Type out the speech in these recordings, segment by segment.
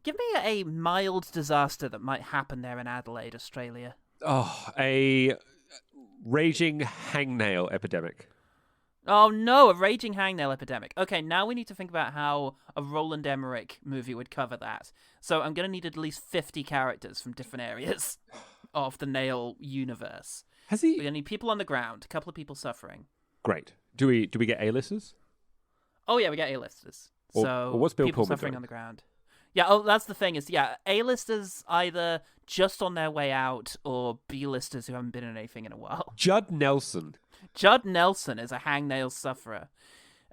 Give me a mild disaster that might happen there in Adelaide, Australia. Oh, a raging hangnail epidemic. Oh no, a raging hangnail epidemic. Okay, now we need to think about how a Roland Emmerich movie would cover that. So I'm going to need at least 50 characters from different areas of the nail universe. Has he? We're going to need people on the ground, a couple of people suffering. Great. Do we get A-listers? Oh yeah, we get A-listers. So what's Bill people Pullman suffering doing? on the ground. Yeah, oh, that's the thing is, yeah, A-listers either just on their way out or B-listers who haven't been in anything in a while. Judd Nelson. Judd Nelson is a hangnail sufferer,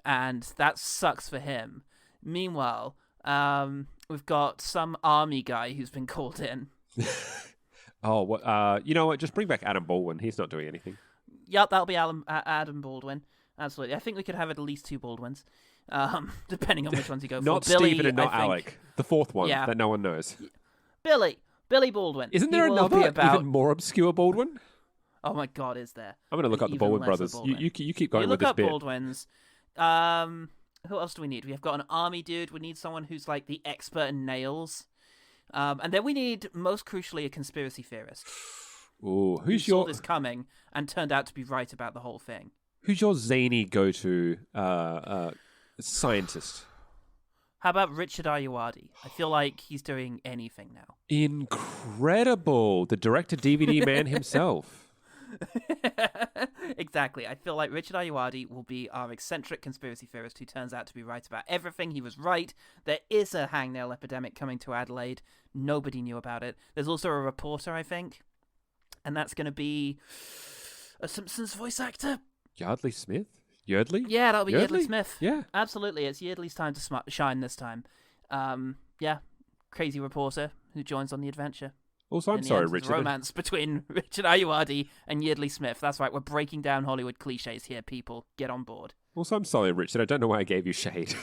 and that sucks for him. Meanwhile, we've got some army guy who's been called in. Oh, what? You know what? Just bring back Adam Baldwin. He's not doing anything. Yep, that'll be Adam Baldwin. Absolutely. I think we could have at least 2 Baldwins, depending on which ones you go for. Not Billy, Stephen and not I think. Alec. The fourth one Yeah. that no one knows. Billy Baldwin. Isn't there He will another be about... even more obscure Baldwin? Oh my God, is there? I'm going to look up the Baldwin brothers. You keep going with this bit. You look up Baldwins. Who else do we need? We have got an army dude. We need someone who's like the expert in nails. And then we need, most crucially, a conspiracy theorist. Ooh, who saw this coming and turned out to be right about the whole thing. Who's your zany go-to scientist? How about Richard Ayoade? I feel like he's doing anything now. Incredible! The director-DVD man himself. Exactly. I feel like Richard Ayoade will be our eccentric conspiracy theorist who turns out to be right about everything. He was right. There is a hangnail epidemic coming to Adelaide. Nobody knew about it. There's also a reporter, I think. And that's going to be a Simpsons voice actor. Yardley Smith? Yeardley? Yeah, that'll be Yeardley Smith. Yeah. Absolutely. It's Yeardley's time to shine this time. Yeah. Crazy reporter who joins on the adventure. Also, I'm sorry, Richard. Romance between Richard Ayoade and Yeardley Smith. That's right. We're breaking down Hollywood cliches here, people. Get on board. Also, I'm sorry, Richard. I don't know why I gave you shade.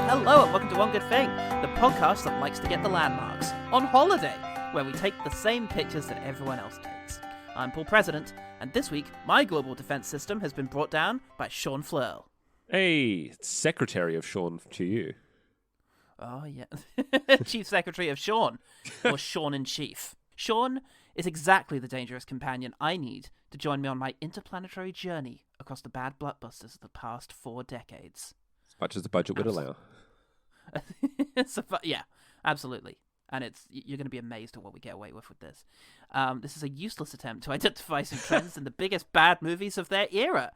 Hello and welcome to One Good Thing, the podcast that likes to get the landmarks on holiday, where we take the same pictures that everyone else takes. I'm Paul President, and this week my global defense system has been brought down by Sean Flierl. Hey, Secretary of Sean to you. Oh yeah, Chief Secretary of Sean, or Sean in Chief. Sean is exactly the dangerous companion I need to join me on my interplanetary journey across the bad blockbusters of the past 4 decades. As much as the budget would allow. Yeah, absolutely. And you're going to be amazed at what we get away with this. This is a useless attempt to identify some trends in the biggest bad movies of their era.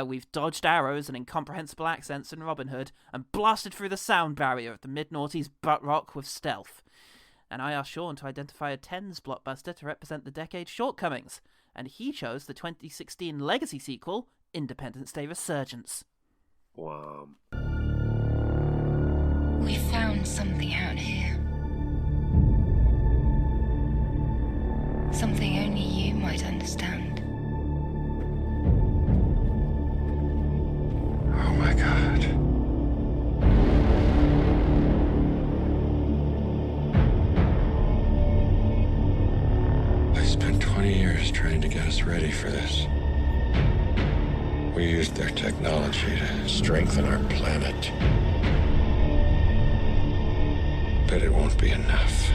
We've dodged arrows and incomprehensible accents in Robin Hood and blasted through the sound barrier of the mid-noughties butt rock with stealth. And I asked Sean to identify a tens blockbuster to represent the decade's shortcomings. And he chose the 2016 legacy sequel, Independence Day Resurgence. Wow. We found something out here. Something only you might understand. Oh my God. They spent 20 years trying to get us ready for this. We used their technology to strengthen our planet. But it won't be enough.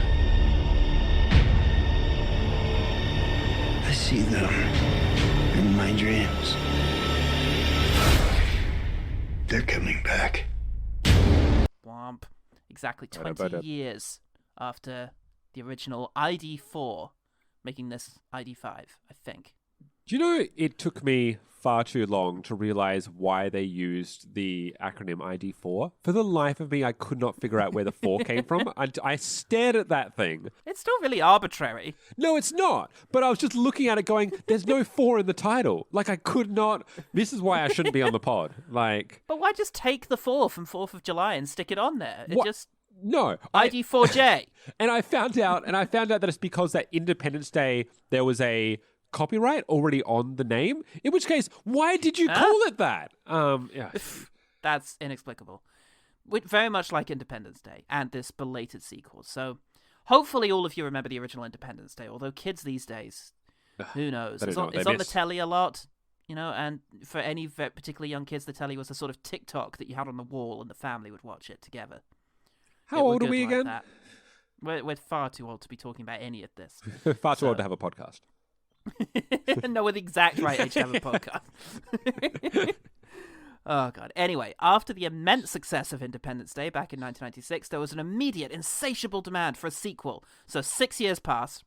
I see them in my dreams. They're coming back. Womp. Exactly 20 years after the original ID4, making this ID5, I think. Do you know it took me far too long to realize why they used the acronym ID4? For the life of me, I could not figure out where the 4 came from. I stared at that thing. It's still really arbitrary. No, it's not. But I was just looking at it going, there's no 4 in the title. Like, I could not... This is why I shouldn't be on the pod. Like... But why just take the 4 from 4th of July and stick it on there? No. ID4J. And I found out that it's because that Independence Day, there was a copyright already on the name. In which case, why did you call it that? Yeah. That's inexplicable. Very much like Independence Day and this belated sequel. So hopefully all of you remember the original Independence Day, although kids these days, who knows? It's on the telly a lot, and for any particularly young kids, the telly was a sort of TikTok that you had on the wall and the family would watch it together. How old are we again? That. We're far too old to be talking about any of this. Far too old to have a podcast. No, we're the exact right age to have a podcast. Oh, God. Anyway, after the immense success of Independence Day back in 1996, there was an immediate, insatiable demand for a sequel. So 6 years passed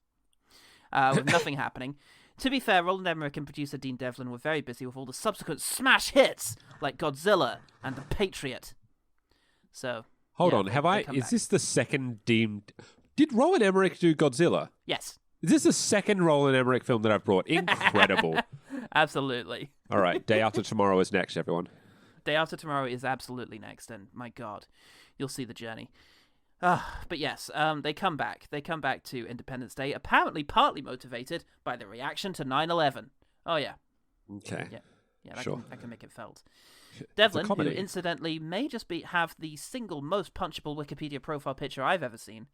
with nothing happening. To be fair, Roland Emmerich and producer Dean Devlin were very busy with all the subsequent smash hits like Godzilla and The Patriot. So... Hold on, is this the second deemed... Did Roland Emmerich do Godzilla? Yes. Is this the second Roland Emmerich film that I've brought? Incredible. Absolutely. All right, Day After Tomorrow is next, everyone. Day After Tomorrow is absolutely next, and my God, you'll see the journey. But yes, they come back. They come back to Independence Day, apparently partly motivated by the reaction to 9/11. Oh, yeah. Okay. Yeah, sure. That can make it felt. Devlin, who incidentally may just have the single most punchable Wikipedia profile picture I've ever seen,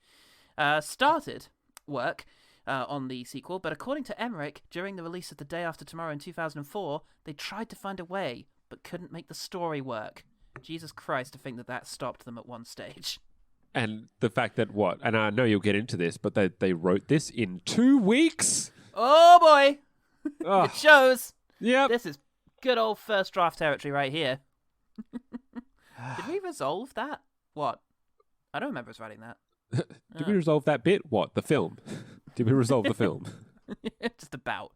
started work on the sequel, but according to Emmerich, during the release of The Day After Tomorrow in 2004, they tried to find a way, but couldn't make the story work. Jesus Christ, to think that stopped them at one stage. And the fact that and I know you'll get into this, but they wrote this in 2 weeks? Oh, boy! It shows! Yep. This is good old first draft territory right here. Did we resolve that? What? I don't remember us writing that. Did we resolve that bit? What? The film? Did we resolve the film? Just about.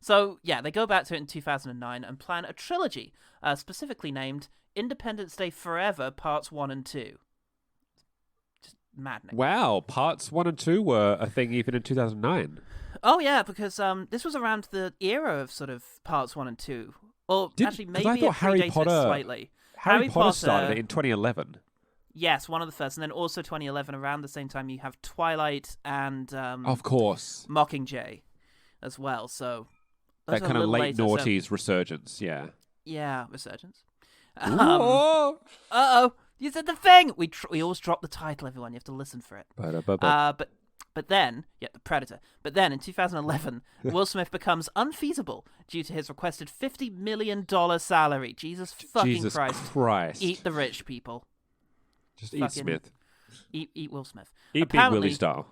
So, yeah, they go back to it in 2009 and plan a trilogy, specifically named Independence Day Forever Parts 1 and 2. Just maddening. Wow, Parts 1 and 2 were a thing even in 2009. Oh, yeah, because this was around the era of sort of Parts 1 and 2. Or actually, maybe it predated it slightly. Harry Potter started in 2011. Yes, one of the first. And then also 2011, around the same time, you have Twilight and... of course. Mockingjay as well, so... That kind of late noughties Resurgence, yeah. Yeah, Resurgence. Uh-oh! You said the thing! We always drop the title, everyone. You have to listen for it. But then, The Predator. But then, in 2011, Will Smith becomes unfeasible due to his requested $50 million salary. Jesus Christ. Eat the rich, people. Just eat Smith. Eat Will Smith. Eat Big Willie style.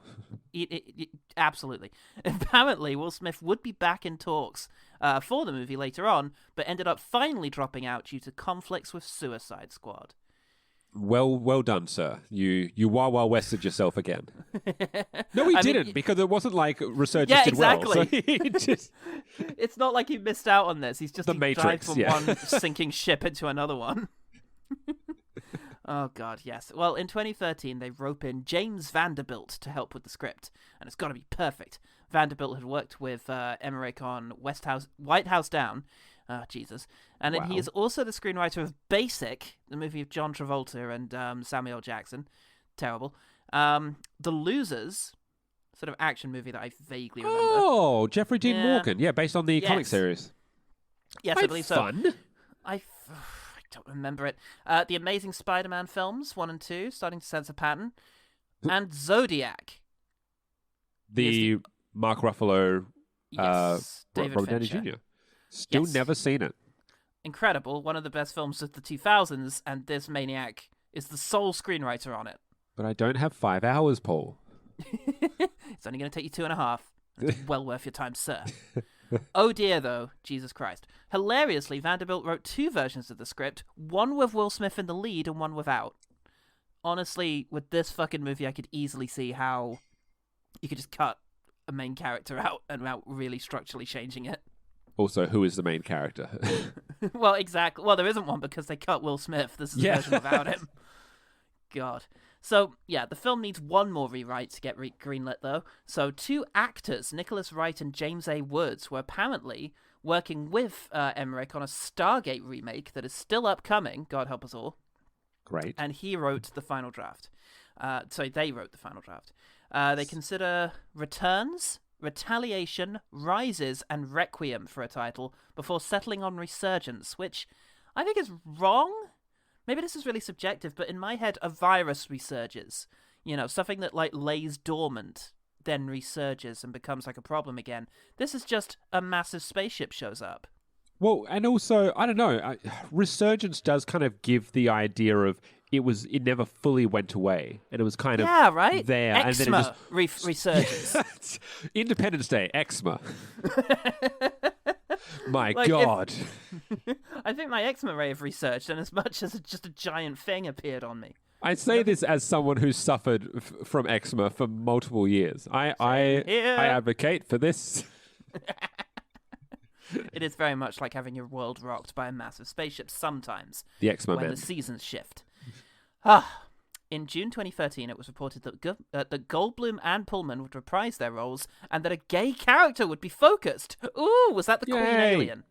Absolutely. Apparently, Will Smith would be back in talks for the movie later on, but ended up finally dropping out due to conflicts with Suicide Squad. Well done, sir. You Wild Wested yourself again. No, he didn't, because it wasn't like Resurgence did well. So It's not like he missed out on this. He's just the Matrix, dived from one sinking ship into another one. Oh, God, yes. Well, in 2013, they rope in James Vanderbilt to help with the script, and it's got to be perfect. Vanderbilt had worked with Emmerich on White House Down. Jesus. And then he is also the screenwriter of Basic, the movie of John Travolta and Samuel Jackson. Terrible. The Losers, sort of action movie that I vaguely remember. Oh, Jeffrey Dean Morgan. Yeah, based on the comic series. Yes, I believe so. Fun. I don't remember it. The Amazing Spider-Man films, 1 and 2, starting to sense a pattern. And Zodiac. The Mark Ruffalo, David Robert Downey Fincher. Jr. Still never seen it. Incredible. One of the best films of the 2000s, and this maniac is the sole screenwriter on it. But I don't have 5 hours, Paul. It's only going to take you 2.5. It's well worth your time, sir. Oh dear, though. Jesus Christ. Hilariously, Vanderbilt wrote 2 versions of the script, one with Will Smith in the lead and one without. Honestly, with this fucking movie, I could easily see how you could just cut a main character out and without really structurally changing it. Also, who is the main character? Well, exactly. Well, there isn't one because they cut Will Smith. This is a version without him. God. So, yeah, the film needs one more rewrite to get greenlit, though. So, 2 actors, Nicholas Wright and James A. Woods, were apparently working with Emmerich on a Stargate remake that is still upcoming, God help us all. Great. And he wrote the final draft. Sorry, they wrote the final draft. They consider Returns, Retaliation, Rises, and Requiem for a title before settling on Resurgence, which I think is wrong. Maybe this is really subjective, but in my head, a virus resurges. You know, something that like lays dormant, then resurges and becomes like a problem again. This is just a massive spaceship shows up. Well, and also, I don't know, Resurgence does kind of give the idea of it never fully went away, and it was kind of right? there. Eczema and then it just resurges. Independence Day, eczema. My Like, God. I think my eczema may have resurged, and as much as just a giant thing appeared on me. I say this as someone who's suffered from eczema for multiple years. I advocate for this. It is very much like having your world rocked by a massive spaceship sometimes. The eczema when man. the seasons shift. In June 2013, it was reported that Goldblum and Pullman would reprise their roles and that a gay character would be focused. Ooh, was that the Queen Alien?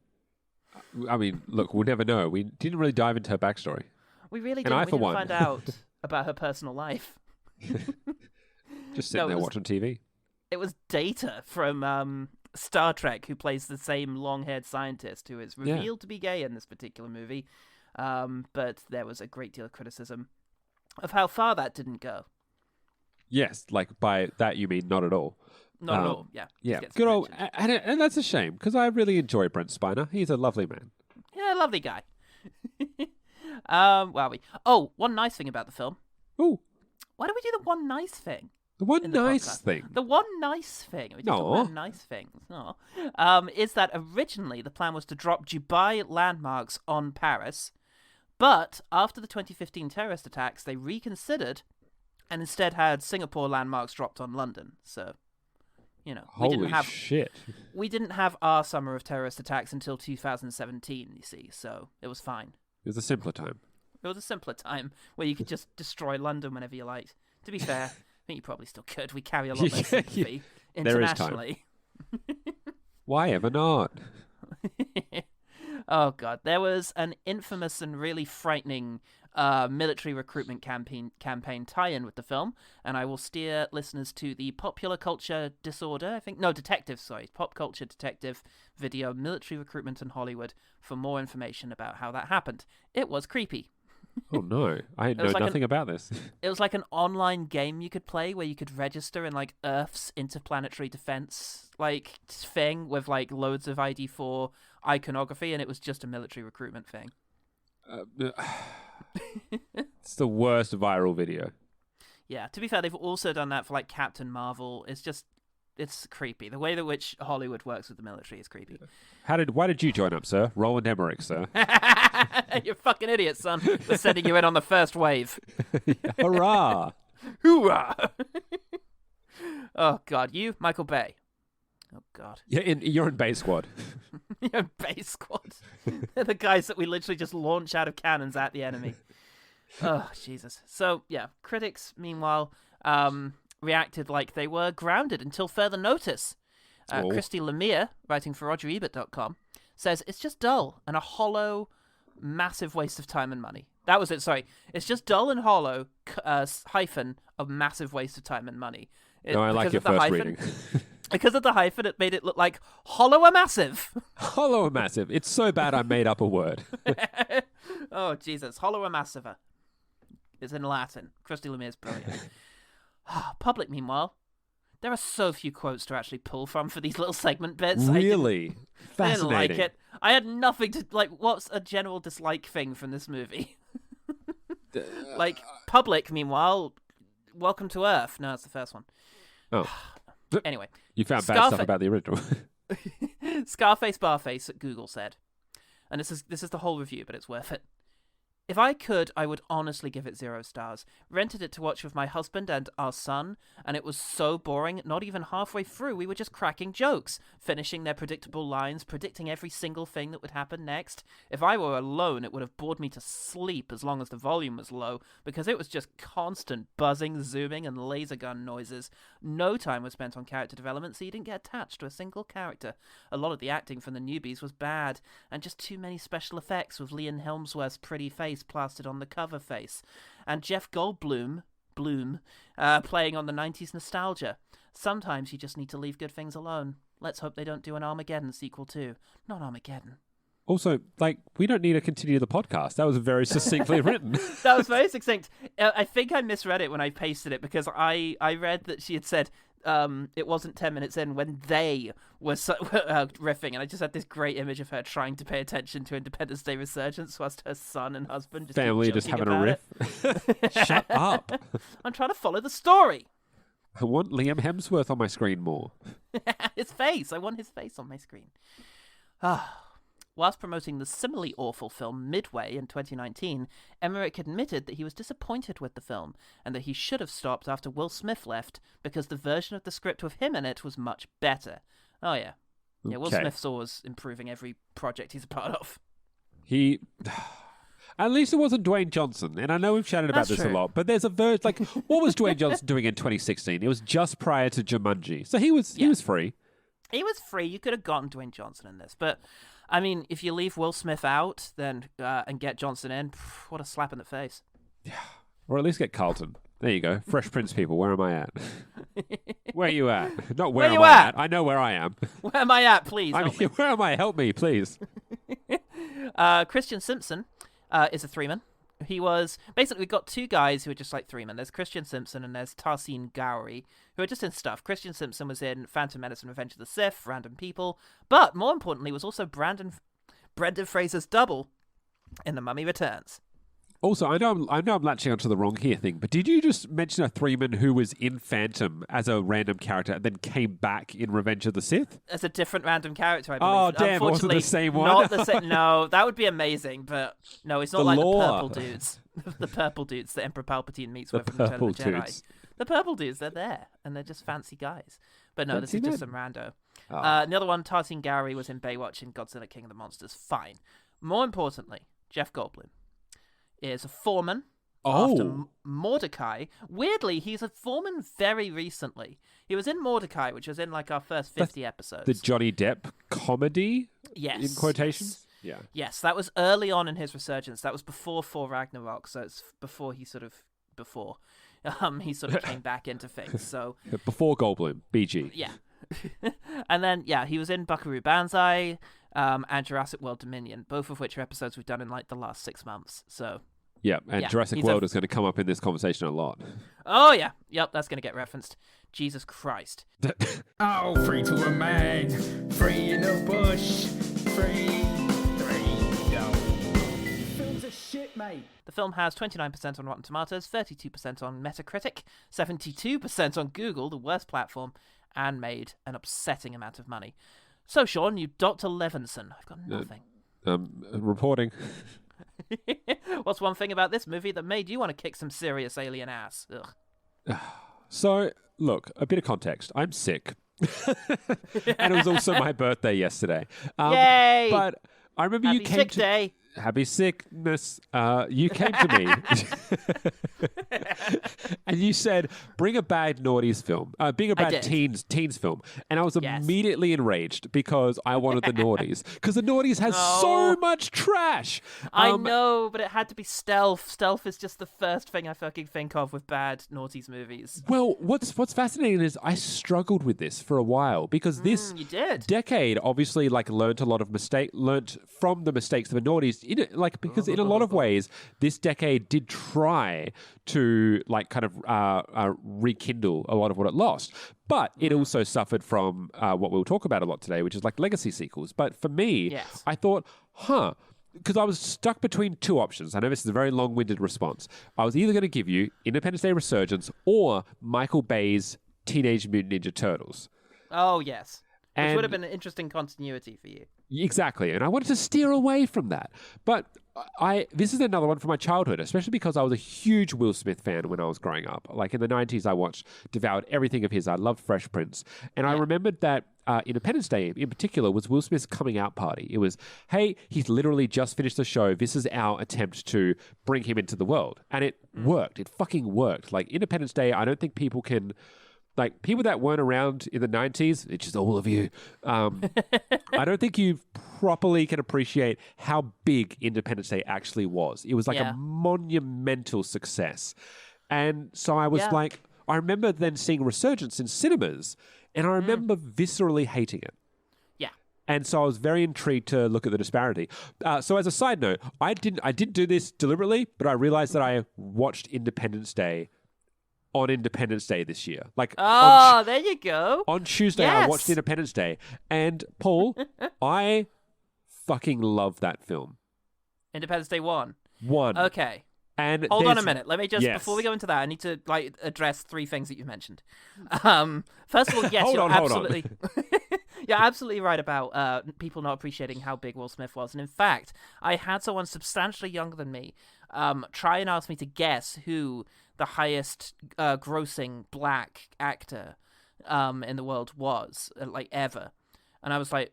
I mean, look, we'll never know. We didn't really dive into her backstory. We really And didn't. I, We for didn't one. find out about her personal life. Just sitting there watching TV. It was Data from Star Trek who plays the same long-haired scientist who is revealed to be gay in this particular movie. But there was a great deal of criticism of how far that didn't go. Yes, like by that you mean not at all. Not at all, yeah. Yeah, Just gets good old, mentioned. and that's a shame because I really enjoy Brent Spiner. He's a lovely man. Yeah, lovely guy. Wowie. Oh, one nice thing about the film. Ooh, Why don't we do the one nice thing? the one in the nice podcast? thing. The one nice thing. We just talk No. about nice things. No. Is that originally the plan was to drop Dubai landmarks on Paris, but after the 2015 terrorist attacks, they reconsidered and instead had Singapore landmarks dropped on London. So, you know, Holy shit! we didn't have our summer of terrorist attacks until 2017. You see, so it was fine. It was a simpler time. It was a simpler time where you could just destroy London whenever you liked. To be fair, I think you probably still could. We carry a lot less sympathy There is time. internationally. Why ever not? Oh, God. There was an infamous and really frightening military recruitment campaign tie-in with the film, and I will steer listeners to the Popular Culture Disorder, Pop Culture Detective video, Military Recruitment in Hollywood, for more information about how that happened. It was creepy. Oh no, I know was like nothing about this. It was like an online game you could play where you could register in like Earth's interplanetary defense like thing with like loads of ID4 iconography, and it was just a military recruitment thing. It's the worst viral video. Yeah, to be fair, they've also done that for like Captain Marvel. It's creepy. The way that which Hollywood works with the military is creepy. Why did you join up, sir? Roland Emmerich, sir. You're a fucking idiot, son. We're sending you in on the first wave. Hurrah! Hoorah! Oh, God. You, Michael Bay. Oh, God. Yeah, you're in Bay Squad. You're in Bay Squad. They're the guys that we literally just launch out of cannons at the enemy. Oh, Jesus. So, yeah. Critics, meanwhile, reacted like they were grounded until further notice. Christy Lemire, writing for RogerEbert.com, says it's just dull and a hollow, massive waste of time and money. That was it, sorry. It's just dull and hollow, hyphen, a massive waste of time and money. No, I like your first reading. Because of the hyphen, it made it look like hollow a massive. Hollow a massive. It's so bad I made up a word. Oh, Jesus. Hollow a massiva. It's in Latin. Christy Lemire's brilliant. Public, meanwhile, there are so few quotes to actually pull from for these little segment bits. Really? I didn't like Fascinating. it. I had nothing to, like, what's a general dislike thing from this movie? Like, public, meanwhile, Welcome to Earth. No, it's the first one. Oh. Anyway. You found bad stuff about the original. Scarface Barface at Google said, and this is the whole review, but it's worth it. If I could, I would honestly give it 0 stars. Rented it to watch with my husband and our son, and it was so boring, not even halfway through, we were just cracking jokes, finishing their predictable lines, predicting every single thing that would happen next. If I were alone, it would have bored me to sleep as long as the volume was low, because it was just constant buzzing, zooming, and laser gun noises. No time was spent on character development, so you didn't get attached to a single character. A lot of the acting from the newbies was bad, and just too many special effects with Liam Hemsworth's pretty face plastered on the cover face. And Jeff Goldblum Goldblum, playing on the 90s nostalgia. Sometimes you just need to leave good things alone. Let's hope they don't do an Armageddon sequel too. Not Armageddon. Also, we don't need to continue the podcast. That was very succinctly written. That was very succinct. I think I misread it when I pasted it because I read that she had said it wasn't 10 minutes in when they were riffing, and I just had this great image of her trying to pay attention to Independence Day Resurgence whilst her son and husband just family just having a riff. Shut up. I'm trying to follow the story. I want Liam Hemsworth on my screen more. His face. I want his face on my screen. Whilst promoting the similarly awful film Midway in 2019, Emmerich admitted that he was disappointed with the film and that he should have stopped after Will Smith left because the version of the script with him in it was much better. Oh, yeah. Yeah, Will Smith's always improving every project he's a part of. At least it wasn't Dwayne Johnson, and I know we've chatted about this a lot, but there's a verge, what was Dwayne Johnson doing in 2016? It was just prior to Jumanji, so he was free. He was free. You could have gotten Dwayne Johnson in this, but I mean, if you leave Will Smith out, then and get Johnson in, what a slap in the face. Yeah, or at least get Carlton. There you go. Fresh Prince people, where am I at? Where are you at? Not where am I at? I know where I am. Where am I at? Please help me. Where am I? Help me, please. Christian Simpson is a three-man. He was... Basically, we've got two guys who are just like three-men. There's Christian Simpson and there's Tarsine Gowrie, who are just in stuff. Christian Simpson was in Phantom Menace and Revenge of the Sith, Random People, but more importantly was also Brendan Fraser's double in The Mummy Returns. Also, I know I'm latching onto the wrong here thing, but did you just mention a three-man who was in Phantom as a random character and then came back in Revenge of the Sith? As a different random character, I believe. Oh, damn, it wasn't the same one? Not the same. No, that would be amazing, but no, it's not the purple dudes. The purple dudes that Emperor Palpatine meets with in Return of the Jedi. The purple dudes, they're there, and they're just fancy guys. But no, this is just some rando. Oh. The other one, Tarsine Gowrie, was in Baywatch in Godzilla King of the Monsters. Fine. More importantly, Jeff Goldblum is a foreman after Mordecai. Weirdly, he's a foreman very recently. He was in Mordecai, which was in our first 50 episodes. The Johnny Depp comedy? Yes. In quotations? Yes. Yeah. Yes, that was early on in his resurgence. That was before Thor Ragnarok, so it's before he sort of came back into things. So before Goldblum, BG. Yeah. And then, he was in Buckaroo Banzai and Jurassic World Dominion, both of which are episodes we've done in the last 6 months. So yeah, and Jurassic World is going to come up in this conversation a lot. Oh yeah, yep, that's going to get referenced. Jesus Christ. Oh, free to a man, free in the bush, free, yo. Film's a shit, mate. The film has 29% on Rotten Tomatoes, 32% on Metacritic, 72% on Google, the worst platform, and made an upsetting amount of money. So, Sean, you Dr. Levinson. I've got nothing. Reporting. What's one thing about this movie that made you want to kick some serious alien ass? Ugh. So, look, a bit of context. I'm sick. And it was also my birthday yesterday. Yay! But I remember Happy you came sick to... day. Happy sickness. You came to me and you said, bring a bad noughties film. Bring a bad teens film. And I was immediately enraged because I wanted the noughties. Because the noughties has so much trash. I know, but it had to be stealth. Stealth is just the first thing I fucking think of with bad noughties movies. Well, what's fascinating is I struggled with this for a while because this decade obviously learnt a lot of learnt from the mistakes of the noughties. Because in a lot of ways, this decade did try to rekindle a lot of what it lost. But it also suffered from what we'll talk about a lot today, which is legacy sequels. But for me, I thought, because I was stuck between two options. I know this is a very long-winded response. I was either going to give you Independence Day Resurgence or Michael Bay's Teenage Mutant Ninja Turtles. Oh, yes. Which would have been an interesting continuity for you. Exactly. And I wanted to steer away from that. But this is another one from my childhood, especially because I was a huge Will Smith fan when I was growing up. In the 90s, I devoured everything of his. I loved Fresh Prince. And I remembered that Independence Day in particular was Will Smith's coming out party. It was, hey, he's literally just finished the show. This is our attempt to bring him into the world. And it worked. It fucking worked. Independence Day, I don't think people can... people that weren't around in the 90s, which is all of you, I don't think you properly can appreciate how big Independence Day actually was. It was a monumental success. And so I was like, I remember then seeing Resurgence in cinemas, and I remember viscerally hating it. Yeah. And so I was very intrigued to look at the disparity. So as a side note, I didn't do this deliberately, but I realized that I watched Independence Day on Independence Day this year. Like, there you go. on Tuesday, I watched Independence Day. And Paul, I fucking love that film. Independence Day 1. Okay. And hold on a minute. Let me just, Yes. before we go into that, I need to address 3 things that you mentioned. First of all, yes, Hold you're on. absolutely you're absolutely right about people not appreciating how big Will Smith was. And in fact, I had someone substantially younger than me try and ask me to guess who the highest grossing black actor in the world was, ever. And I was like,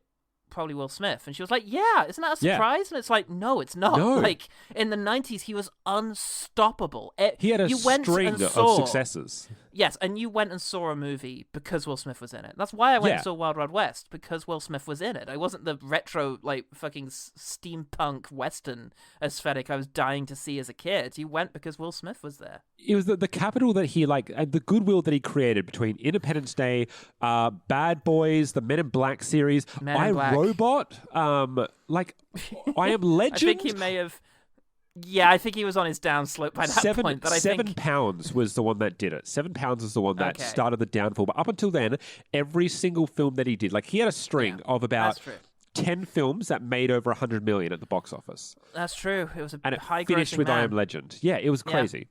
probably Will Smith. And she was like, yeah, isn't that a surprise? And it's like, no, it's not. No. Like, in the 90s, he was unstoppable. He had a string of successes. Yes, and you went and saw a movie because Will Smith was in it. That's why I went and saw Wild Wild West, because Will Smith was in it. I wasn't the retro, fucking steampunk Western aesthetic I was dying to see as a kid. You went because Will Smith was there. It was the capital that he, the goodwill that he created between Independence Day, Bad Boys, the Men in Black series, Men in Black. Robot, I Am Legend. I think he may have... Yeah, I think he was on his downslope by that point. But I think 7 Pounds was the one that did it. 7 Pounds was the one that started the downfall. But up until then, every single film that he did, he had a string of about 10 films that made over 100 million at the box office. That's true. It was a and it high finished with man. I Am Legend. Yeah, it was crazy.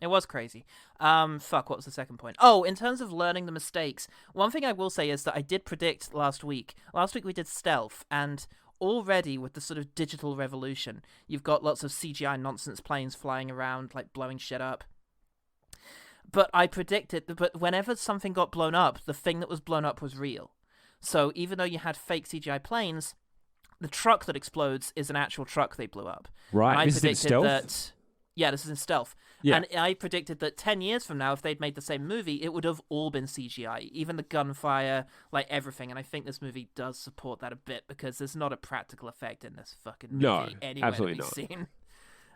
It was crazy. What was the second point? Oh, in terms of learning the mistakes, one thing I will say is that I did predict last week. Last week we did Stealth, and already with the sort of digital revolution, you've got lots of CGI nonsense planes flying around, blowing shit up. But I predicted that whenever something got blown up, the thing that was blown up was real. So even though you had fake CGI planes, the truck that explodes is an actual truck they blew up. Right, and I this predicted is in Stealth? that. Yeah, this is in Stealth. Yeah. And I predicted that 10 years from now, if they'd made the same movie, it would have all been CGI. Even the gunfire, everything. And I think this movie does support that a bit, because there's not a practical effect in this fucking movie anywhere to be seen.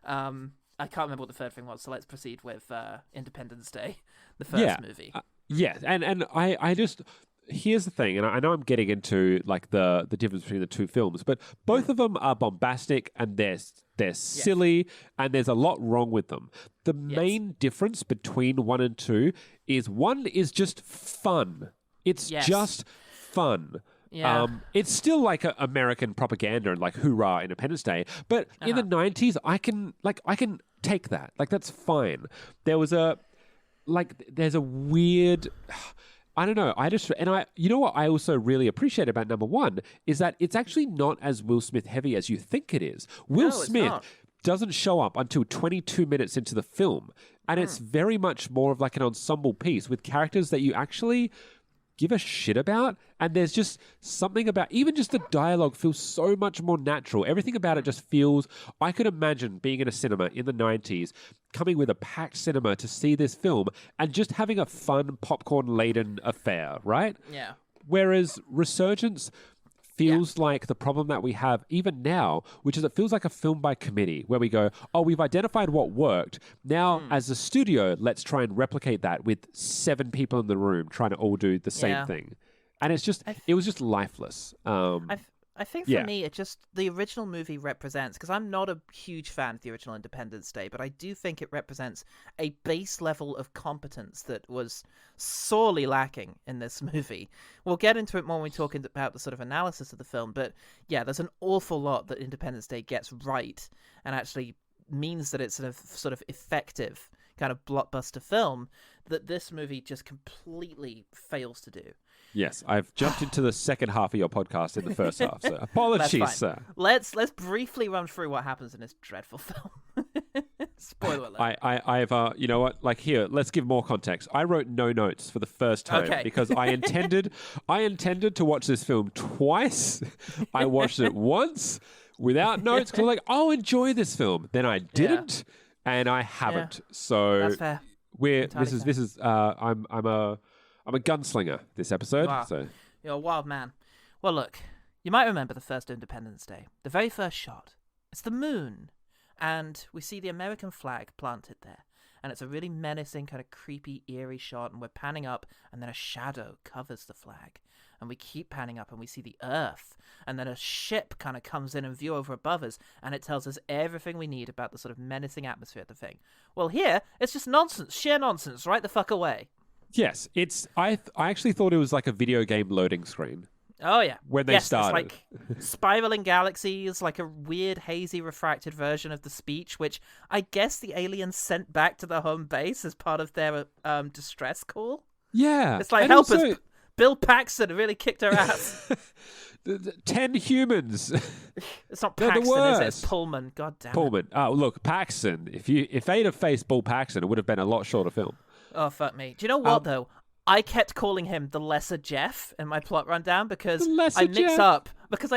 I can't remember what the third thing was, so let's proceed with Independence Day, the first movie. And I just... Here's the thing, and I know I'm getting into the difference between the two films, but both of them are bombastic and they're silly, and there's a lot wrong with them. The main difference between 1 and 2 is 1 is just fun. It's just fun. Yeah. It's still American propaganda and hoorah Independence Day, but in the 90s I can take that. That's fine. There was there's a weird... I don't know. You know what I also really appreciate about number 1 is that it's actually not as Will Smith heavy as you think it is. Will Smith doesn't show up until 22 minutes into the film, and it's very much more of an ensemble piece with characters that you actually give a shit about, and there's just something about even just the dialogue feels so much more natural. Everything about it just feels... I could imagine being in a cinema in the 90s, coming with a packed cinema to see this film and just having a fun popcorn-laden affair, right? Yeah. Whereas Resurgence feels like the problem that we have even now, which is it feels like a film by committee, where we go, we've identified what worked. Now, as a studio, let's try and replicate that with 7 people in the room trying to all do the same thing. And it's just, it was just lifeless. I think for me, it just, the original movie represents, because I'm not a huge fan of the original Independence Day, but I do think it represents a base level of competence that was sorely lacking in this movie. We'll get into it more when we talk about the sort of analysis of the film, but yeah, there's an awful lot that Independence Day gets right, and actually means that it's a sort of effective kind of blockbuster film that this movie just completely fails to do. Yes, I've jumped into the second half of your podcast in the first half, so apologies, sir. Let's briefly run through what happens in this dreadful film. Spoiler alert. I've you know what? Here, let's give more context. I wrote no notes for the first time because I intended to watch this film twice. I watched it once without notes because I was like, I'll enjoy this film. Then I didn't, and I haven't. So that's fair. This is I'm a gunslinger this episode. Wow. So You're a wild man. Well, look, you might remember the first Independence Day. The very first shot. It's the moon. And we see the American flag planted there. and it's a really menacing, kind of creepy, eerie shot, and we're panning up, and then a shadow covers the flag. And we keep panning up, and we see the Earth, and then a ship kind of comes in view over above us, and it tells us everything we need about the sort of menacing atmosphere of the thing. Well, here, it's just nonsense, sheer nonsense, right the fuck away. Yes, I actually thought it was like a video game loading screen. Oh, yeah. When they started. It's like spiraling galaxies, like a weird, hazy, refracted version of the speech, which I guess the aliens sent back to the home base as part of their distress call. Yeah. It's like, and help also... us. Bill Paxton really kicked her ass. 10 humans. It's not They're the Paxton, is it? worst. It's Pullman. God damn it. Pullman. Oh, look, Paxton. If they'd have faced Bull Paxton, it would have been a lot shorter film. Oh, fuck me. Do you know what, though? I kept calling him the Lesser Jeff in my plot rundown because I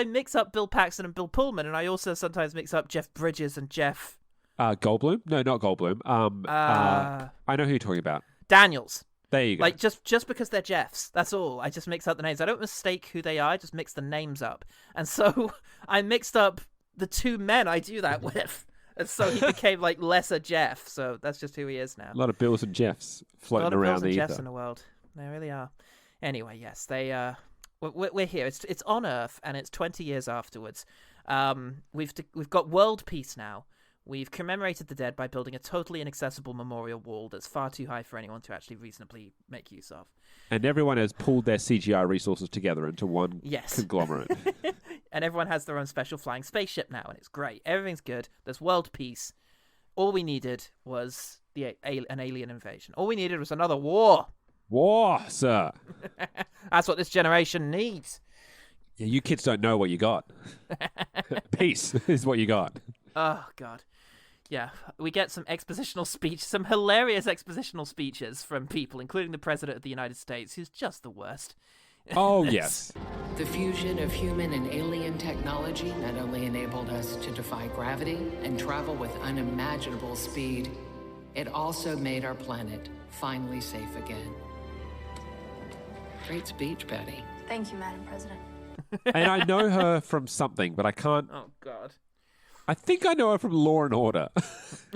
mix up Bill Paxton and Bill Pullman, and I also sometimes mix up Jeff Bridges and Jeff... Goldblum? No, not Goldblum. I know who you're talking about. Daniels. There you go. Like, just because they're Jeffs, that's all. I just mix up the names. I don't mistake who they are, I just mix the names up. And so I mixed up the two men I do that with. And so he became, like, Lesser Jeff. So that's just who he is now. A lot of Bills and Jeffs floating around around the ether. Jeffs in the world. They really are. Anyway, yes, we're here. It's on Earth, and it's 20 years afterwards. We've got world peace now. We've commemorated the dead by building a totally inaccessible memorial wall that's far too high for anyone to actually reasonably make use of. And everyone has pulled their CGI resources together into one conglomerate. And everyone has their own special flying spaceship now, and it's great. Everything's good. There's world peace. All we needed was an alien invasion. All we needed was another war. War, sir. That's what this generation needs. Yeah, you kids don't know what you got. Peace is what you got. Oh, God. Yeah, we get some hilarious expositional speeches from people, including the President of the United States, who's just the worst. Oh, yes. The fusion of human and alien technology not only enabled us to defy gravity and travel with unimaginable speed, it also made our planet finally safe again. Great speech, Betty. Thank you, Madam President. And I know her from something, but I can't... Oh, God. I think I know her from Law and Order.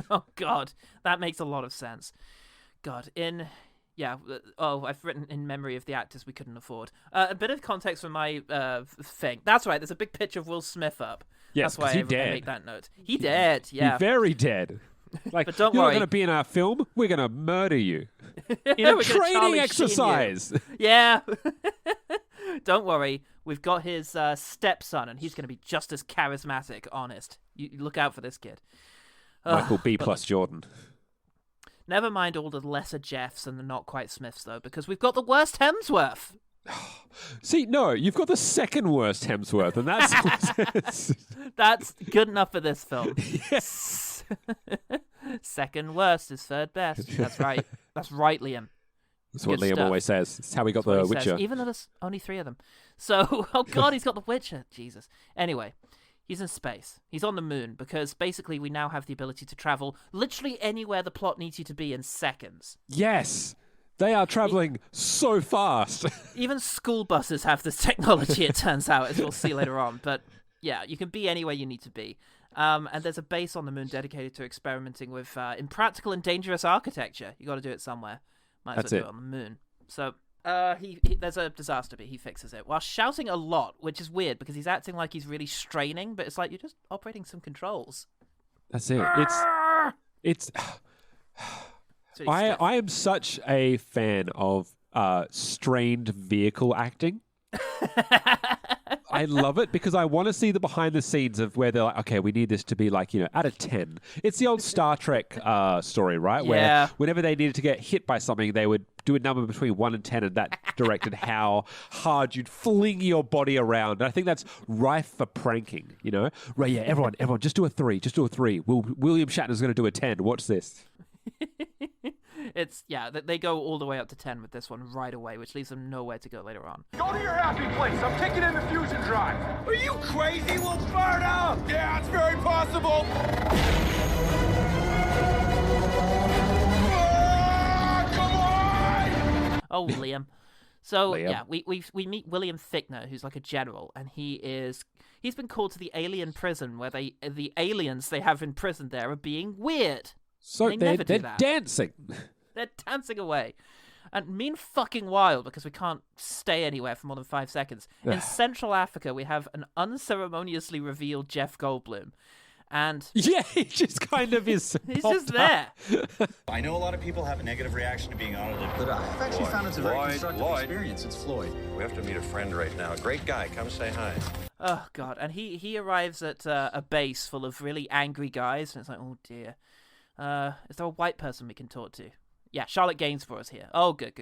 Oh, God. That makes a lot of sense. God, I've written in memory of the actors we couldn't afford. A bit of context for my thing. That's right, there's a big picture of Will Smith up. Yes, that's why he I dead. make that note. He dead, yeah. He's very dead. Like, but don't you're worry. not going to be in our film. We're going to murder you. In a training exercise. Yeah. Don't worry. We've got his stepson, and he's going to be just as charismatic, honest. You look out for this kid. Michael B. plus Jordan. Never mind all the lesser Jeffs and the not quite Smiths, though, because we've got the worst Hemsworth. See, no, you've got the second worst Hemsworth, and that's... That's good enough for this film. Yes. Second worst is third best. That's right. That's right, Liam. That's what Good Liam stuff. always says. It's how we got That's the what he Witcher. says, even though there's only 3 of them. So, oh God, he's got the Witcher. Jesus. Anyway, he's in space. He's on the moon because basically we now have the ability to travel literally anywhere the plot needs you to be in seconds. Yes. They are traveling so fast. Even school buses have this technology, it turns out, as we'll see later on. But yeah, you can be anywhere you need to be. And there's a base on the moon dedicated to experimenting with impractical and dangerous architecture. You got to do it somewhere. Might as well do it on the moon. So there's a disaster, but he fixes it while shouting a lot, which is weird because he's acting like he's really straining, but it's like you're just operating some controls. That's it. It's. I am such a fan of strained vehicle acting. I love it because I want to see the behind the scenes of where they're like, okay, we need this to be like, out of 10. It's the old Star Trek story, right? Yeah. Where whenever they needed to get hit by something, they would do a number between 1 and 10, and that directed how hard you'd fling your body around. And I think that's rife for pranking, Right, yeah, everyone, just do a 3. Just do a 3. William Shatner's going to do a 10. Watch this. They go all the way up to 10 with this one right away, which leaves them nowhere to go later on. Go to your happy place. I'm kicking in the fusion drive. Are you crazy? We'll burn up. Yeah, it's very possible. Come on! Oh, Liam. So, Liam. yeah, we meet William Fichtner, who's like a general, and he's been called to the alien prison where the aliens they have imprisoned there are being weird. So They they're never do that. dancing. They're dancing away. And mean fucking wild, because we can't stay anywhere for more than 5 seconds. In Central Africa, we have an unceremoniously revealed Jeff Goldblum. And Yeah, he just kind of is. he's popped just there. I know a lot of people have a negative reaction to being audited, but I've actually found it's a very constructive experience. It's Floyd. We have to meet a friend right now. Great guy. Come say hi. Oh, God. And he arrives at a base full of really angry guys, and it's like, oh, dear. Is there a white person we can talk to? Yeah, Charlotte Gainsborough's here. Oh, good.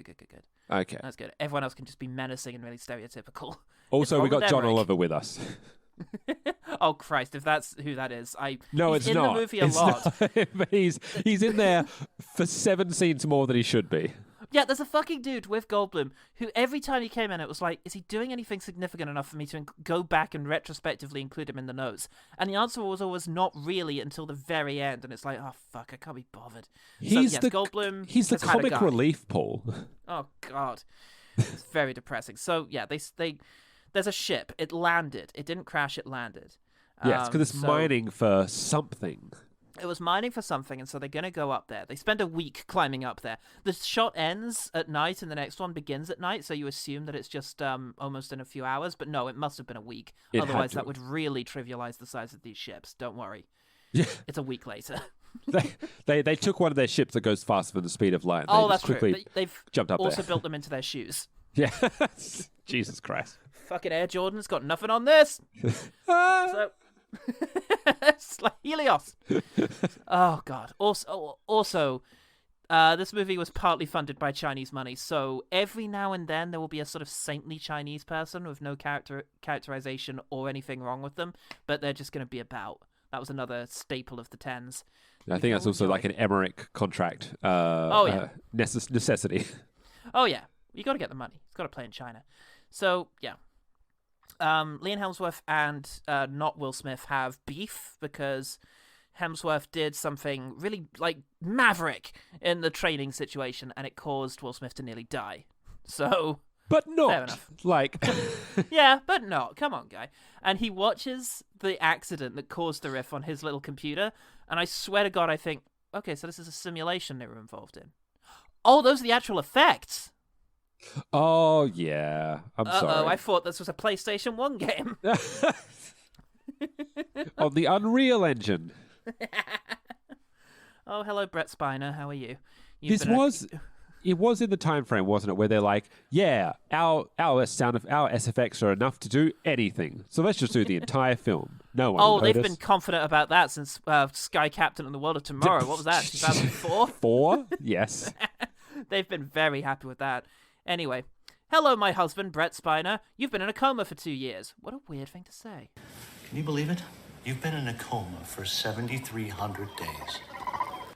Okay. That's good. Everyone else can just be menacing and really stereotypical. Also, we got John Emmerich? Oliver with us. Oh, Christ, if that's who that is. No, he's it's not. in the movie a It's lot. not. But he's in there for 7 scenes more than he should be. Yeah, there's a fucking dude with Goldblum who every time he came in, it was like, is he doing anything significant enough for me to go back and retrospectively include him in the notes? And the answer was always not really until the very end. And it's like, oh, fuck, I can't be bothered. Goldblum He's the has had a comic guy. relief, Paul. Oh, God. It's very depressing. So, yeah, there's a ship. It landed. It didn't crash, it landed. Yes, because it's so mining for something. It was mining for something, and so they're going to go up there. They spend a week climbing up there. The shot ends at night, and the next one begins at night, so you assume that it's just almost in a few hours. But no, it must have been a week. It had Otherwise, to. that would really trivialize the size of these ships. Don't worry. Yeah. It's a week later. They took one of their ships that goes faster than the speed of light. And Oh, they that's just quickly true. They've jumped up also there. built them into their shoes. Yeah. Jesus Christ. Fucking Air Jordan's got nothing on this. So it's like Helios. Oh, God. Also, this movie was partly funded by Chinese money, so every now and then there will be a sort of saintly Chinese person with no characterization or anything wrong with them, but they're just going to be about. That was another staple of the 10s. I think that's also like an Emmerich contract. Necessity. Oh, yeah. You got to get the money. It's got to play in China. So, yeah. Liam Hemsworth and not Will Smith have beef because Hemsworth did something really, like, maverick in the training situation, and it caused Will Smith to nearly die. So... But fair not. enough. Like... Yeah, but not. Come on, guy. And he watches the accident that caused the riff on his little computer, and I swear to God, I think, okay, so this is a simulation they were involved in. Oh, those are the actual effects. Oh, yeah. I'm sorry. I thought this was a PlayStation 1 game. On the Unreal Engine. Oh, hello, Brett Spiner. How are you? It was in the time frame, wasn't it, where they're like, yeah, our SFX are enough to do anything, so let's just do the entire film. No one. Oh, they've been confident about that since Sky Captain and the World of Tomorrow. What was that? 2004. 4? Yes. They've been very happy with that. Anyway, hello, my husband, Brett Spiner. You've been in a coma for 2 years. What a weird thing to say. Can you believe it? You've been in a coma for 7,300 days.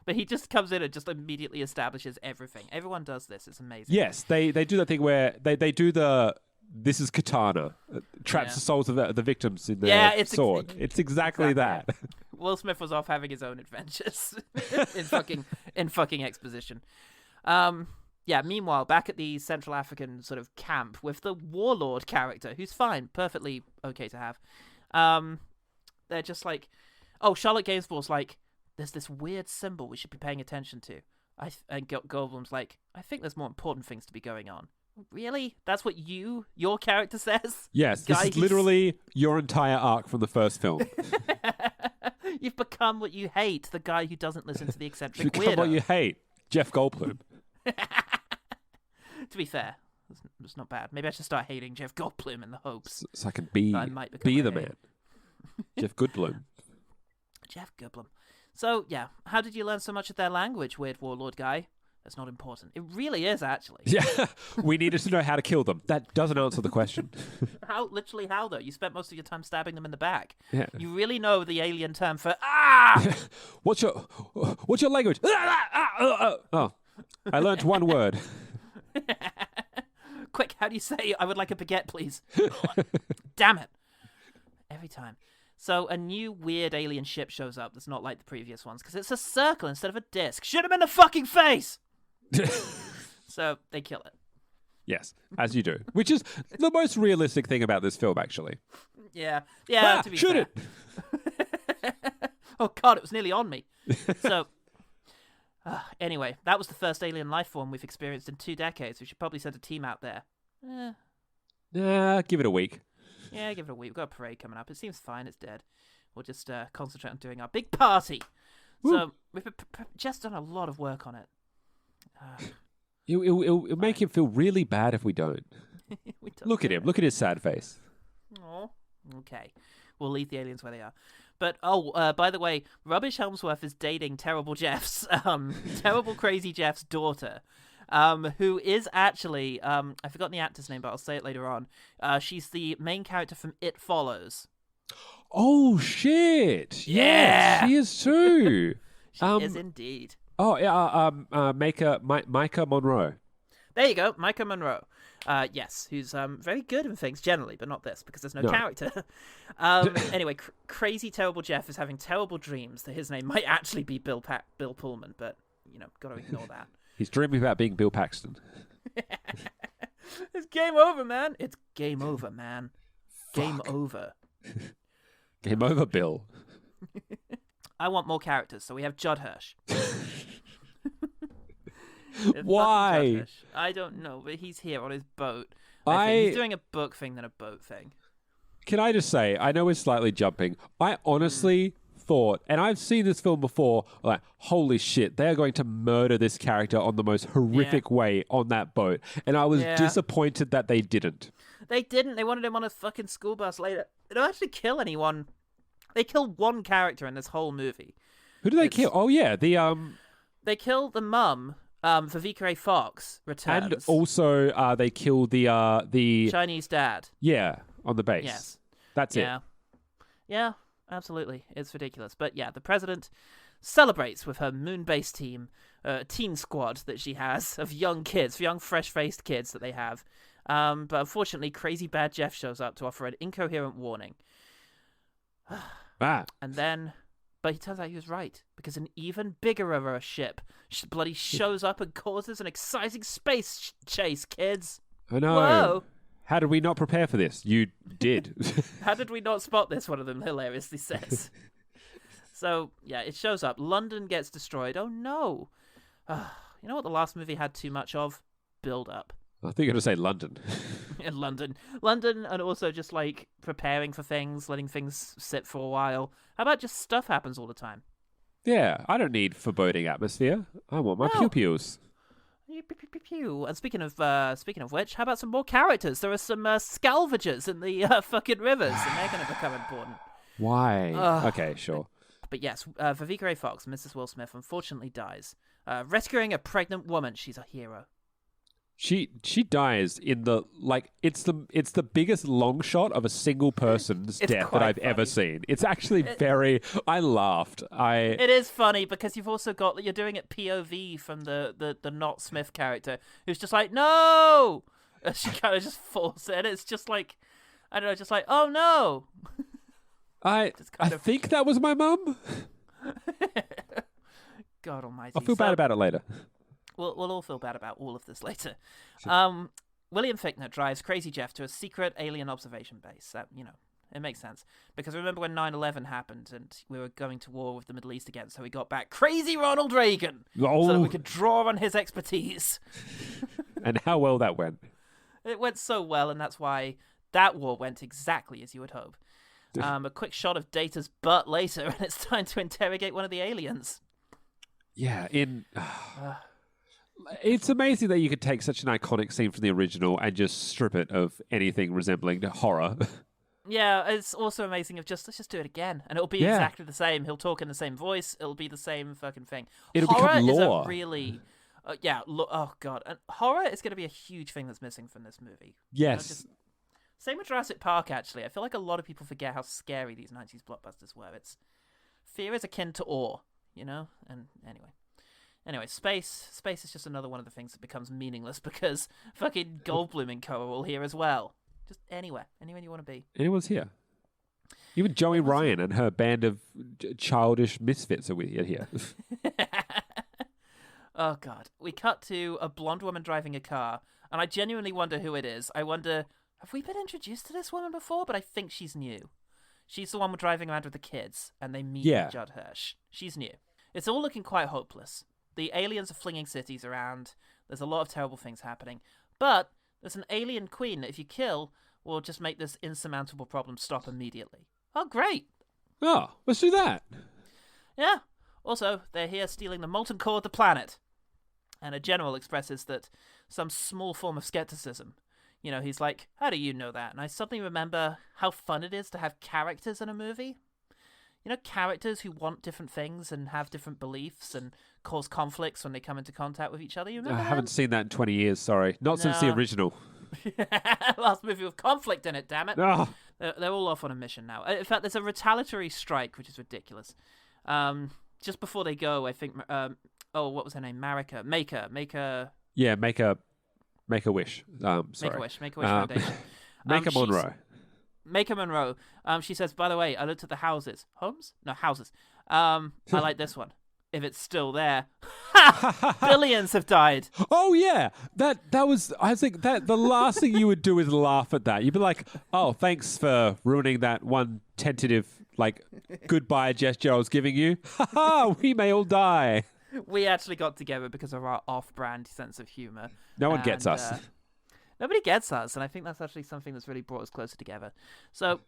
But he just comes in and just immediately establishes everything. Everyone does this. It's amazing. Yes, they do that thing where they do the this is katana, traps the souls of the victims in their sword. It's exactly that. Yeah. Will Smith was off having his own adventures in fucking exposition. Yeah, meanwhile, back at the Central African sort of camp with the warlord character, who's fine, perfectly okay to have. They're just like, oh, Charlotte Gainsborough's like, there's this weird symbol we should be paying attention to. And Goldblum's like, I think there's more important things to be going on. Really? That's what your character says? Yes, this is literally your entire arc from the first film. You've become what you hate, the guy who doesn't listen to the eccentric You've become weirdo. what you hate, Jeff Goldblum. To be fair, it's not bad. Maybe I should start hating Jeff Goldblum in the hopes So I can be I might become the a- man. Jeff Goldblum. Jeff Goldblum. So, yeah, how did you learn so much of their language, weird warlord guy? That's not important. It really is, actually. Yeah, we needed to know how to kill them. That doesn't answer the question. Literally how, though? You spent most of your time stabbing them in the back. Yeah. You really know the alien term for, ah! What's your language? Oh, I learned one word. Quick, how do you say, I would like a baguette, please? Damn it. Every time. So a new weird alien ship shows up that's not like the previous ones, because it's a circle instead of a disc. Shoot him in the fucking face! So they kill it. Yes, as you do. Which is the most realistic thing about this film, actually. Yeah, Ah, to be shoot fair. it! Oh, God, it was nearly on me. So, Anyway, that was the first alien life form we've experienced in 2 decades. We should probably send a team out there. Give it a week. Yeah, give it a week. We've got a parade coming up. It seems fine. It's dead. We'll just concentrate on doing our big party. Woo. So we've just done a lot of work on it. It'll make him feel really bad if we don't. Look at him. Look at his sad face. Oh, okay. We'll leave the aliens where they are. But, by the way, Rubbish Helmsworth is dating Terrible Jeff's, Terrible Crazy Jeff's daughter, who is actually, I've forgotten the actor's name, but I'll say it later on. She's the main character from It Follows. Oh, shit. Yeah. Yes, she is too. She is indeed. Oh, yeah, Micah Monroe. There you go, Micah Monroe. Yes, who's very good in things generally, but not this, because there's no character. Anyway, Crazy Terrible Jeff is having terrible dreams that his name might actually be Bill Pullman, but, got to ignore that. He's dreaming about being Bill Paxton. It's game over, man. It's game over, man. Game over. Game over, Bill. I want more characters, so we have Judd Hirsch. Why? I don't know, but he's here on his boat. I think he's doing a book thing than a boat thing. Can I just say, I know we're slightly jumping. I honestly thought, and I've seen this film before, like, holy shit, they're going to murder this character on the most horrific way on that boat. And I was disappointed that they didn't. They didn't. They wanted him on a fucking school bus later. They don't actually kill anyone. They kill one character in this whole movie. Who do they kill? Oh, yeah, They kill the mum. Vivica A. Fox returns. And also, they kill the Chinese dad. Yeah, on the base. Yes. That's it. Yeah, absolutely. It's ridiculous. But yeah, the president celebrates with her moon-based team, teen squad that she has of young kids, young fresh-faced kids that they have. But unfortunately, Crazy Bad Jeff shows up to offer an incoherent warning. And then... But he turns out he was right, because an even bigger ship bloody shows up and causes an exciting space chase, kids. I know. Whoa. How did we not prepare for this? You did. How did we not spot this? One of them hilariously says. So, yeah, it shows up. London gets destroyed. Oh, no. You know what the last movie had too much of? Build-up. I think you're going to say London. In London, and also just like preparing for things, letting things sit for a while. How about just stuff happens all the time? Yeah, I don't need foreboding atmosphere. I want my pew-pews. And speaking of which, how about some more characters? There are some scalvagers in the fucking rivers, and they're going to become important. Why? Okay, sure. But yes, Vivica A. Fox, Mrs. Will Smith, unfortunately dies, rescuing a pregnant woman. She's a hero. She dies in the it's the biggest long shot of a single person's death that I've ever seen. It's actually I laughed. It is funny because you've also got you're doing it POV from the not Smith character who's just like no, and she kind of just falls in. It's just like I don't know, just like oh no. I think that was my mum. God Almighty! I'll feel bad about it later. We'll all feel bad about all of this later. William Fichtner drives Crazy Jeff to a secret alien observation base. That, it makes sense. Because remember when 9/11 happened and we were going to war with the Middle East again, so we got back Crazy Ronald Reagan so that we could draw on his expertise. And how well that went. It went so well, and that's why that war went exactly as you would hope. A quick shot of Data's butt later, and it's time to interrogate one of the aliens. Yeah, it's amazing that you could take such an iconic scene from the original and just strip it of anything resembling horror. Yeah, it's also amazing let's just do it again, and it'll be exactly the same. He'll talk in the same voice. It'll be the same fucking thing. It'll horror become lore. Is a really, oh god, and horror is going to be a huge thing that's missing from this movie. Yes. Same with Jurassic Park. Actually, I feel like a lot of people forget how scary these 90s blockbusters were. Fear is akin to awe, And anyway, space is just another one of the things that becomes meaningless because fucking Goldblum and co are all here as well. Just anywhere you want to be. Anyone's here. Even Joey Ryan and her band of childish misfits are here. Oh, God. We cut to a blonde woman driving a car, and I genuinely wonder who it is. I wonder, have we been introduced to this woman before? But I think she's new. She's the one driving around with the kids, and they meet Judd Hirsch. She's new. It's all looking quite hopeless. the aliens are flinging cities around. There's a lot of terrible things happening. But there's an alien queen that if you kill will just make this insurmountable problem stop immediately. Oh, great. Oh, let's do that. Yeah. Also, they're here stealing the molten core of the planet. And a general expresses that some small form of skepticism. You know, he's like, how do you know that? And I suddenly remember how fun it is to have characters in a movie. You know, characters who want different things and have different beliefs and cause conflicts when they come into contact with each other. You remember I haven't seen that in 20 years, sorry. Not since the original. Last movie with conflict in it, damn it. Oh. They're all off on a mission now. In fact, there's a retaliatory strike, which is ridiculous. Just before they go, I think... what was her name? Marika. Maker. Yeah, make a wish. Sorry. Make a wish Foundation. Maker Monroe. Maker Monroe. She says, by the way, I looked at the houses. Homes? No, houses. I like this one. If it's still there. Billions have died. Oh, yeah. That was, I think that the last thing you would do is laugh at that. You'd be like, oh, thanks for ruining that one tentative, goodbye gesture I was giving you. Ha, we may all die. We actually got together because of our off-brand sense of humor. No one gets us. Nobody gets us, and I think that's actually something that's really brought us closer together. So,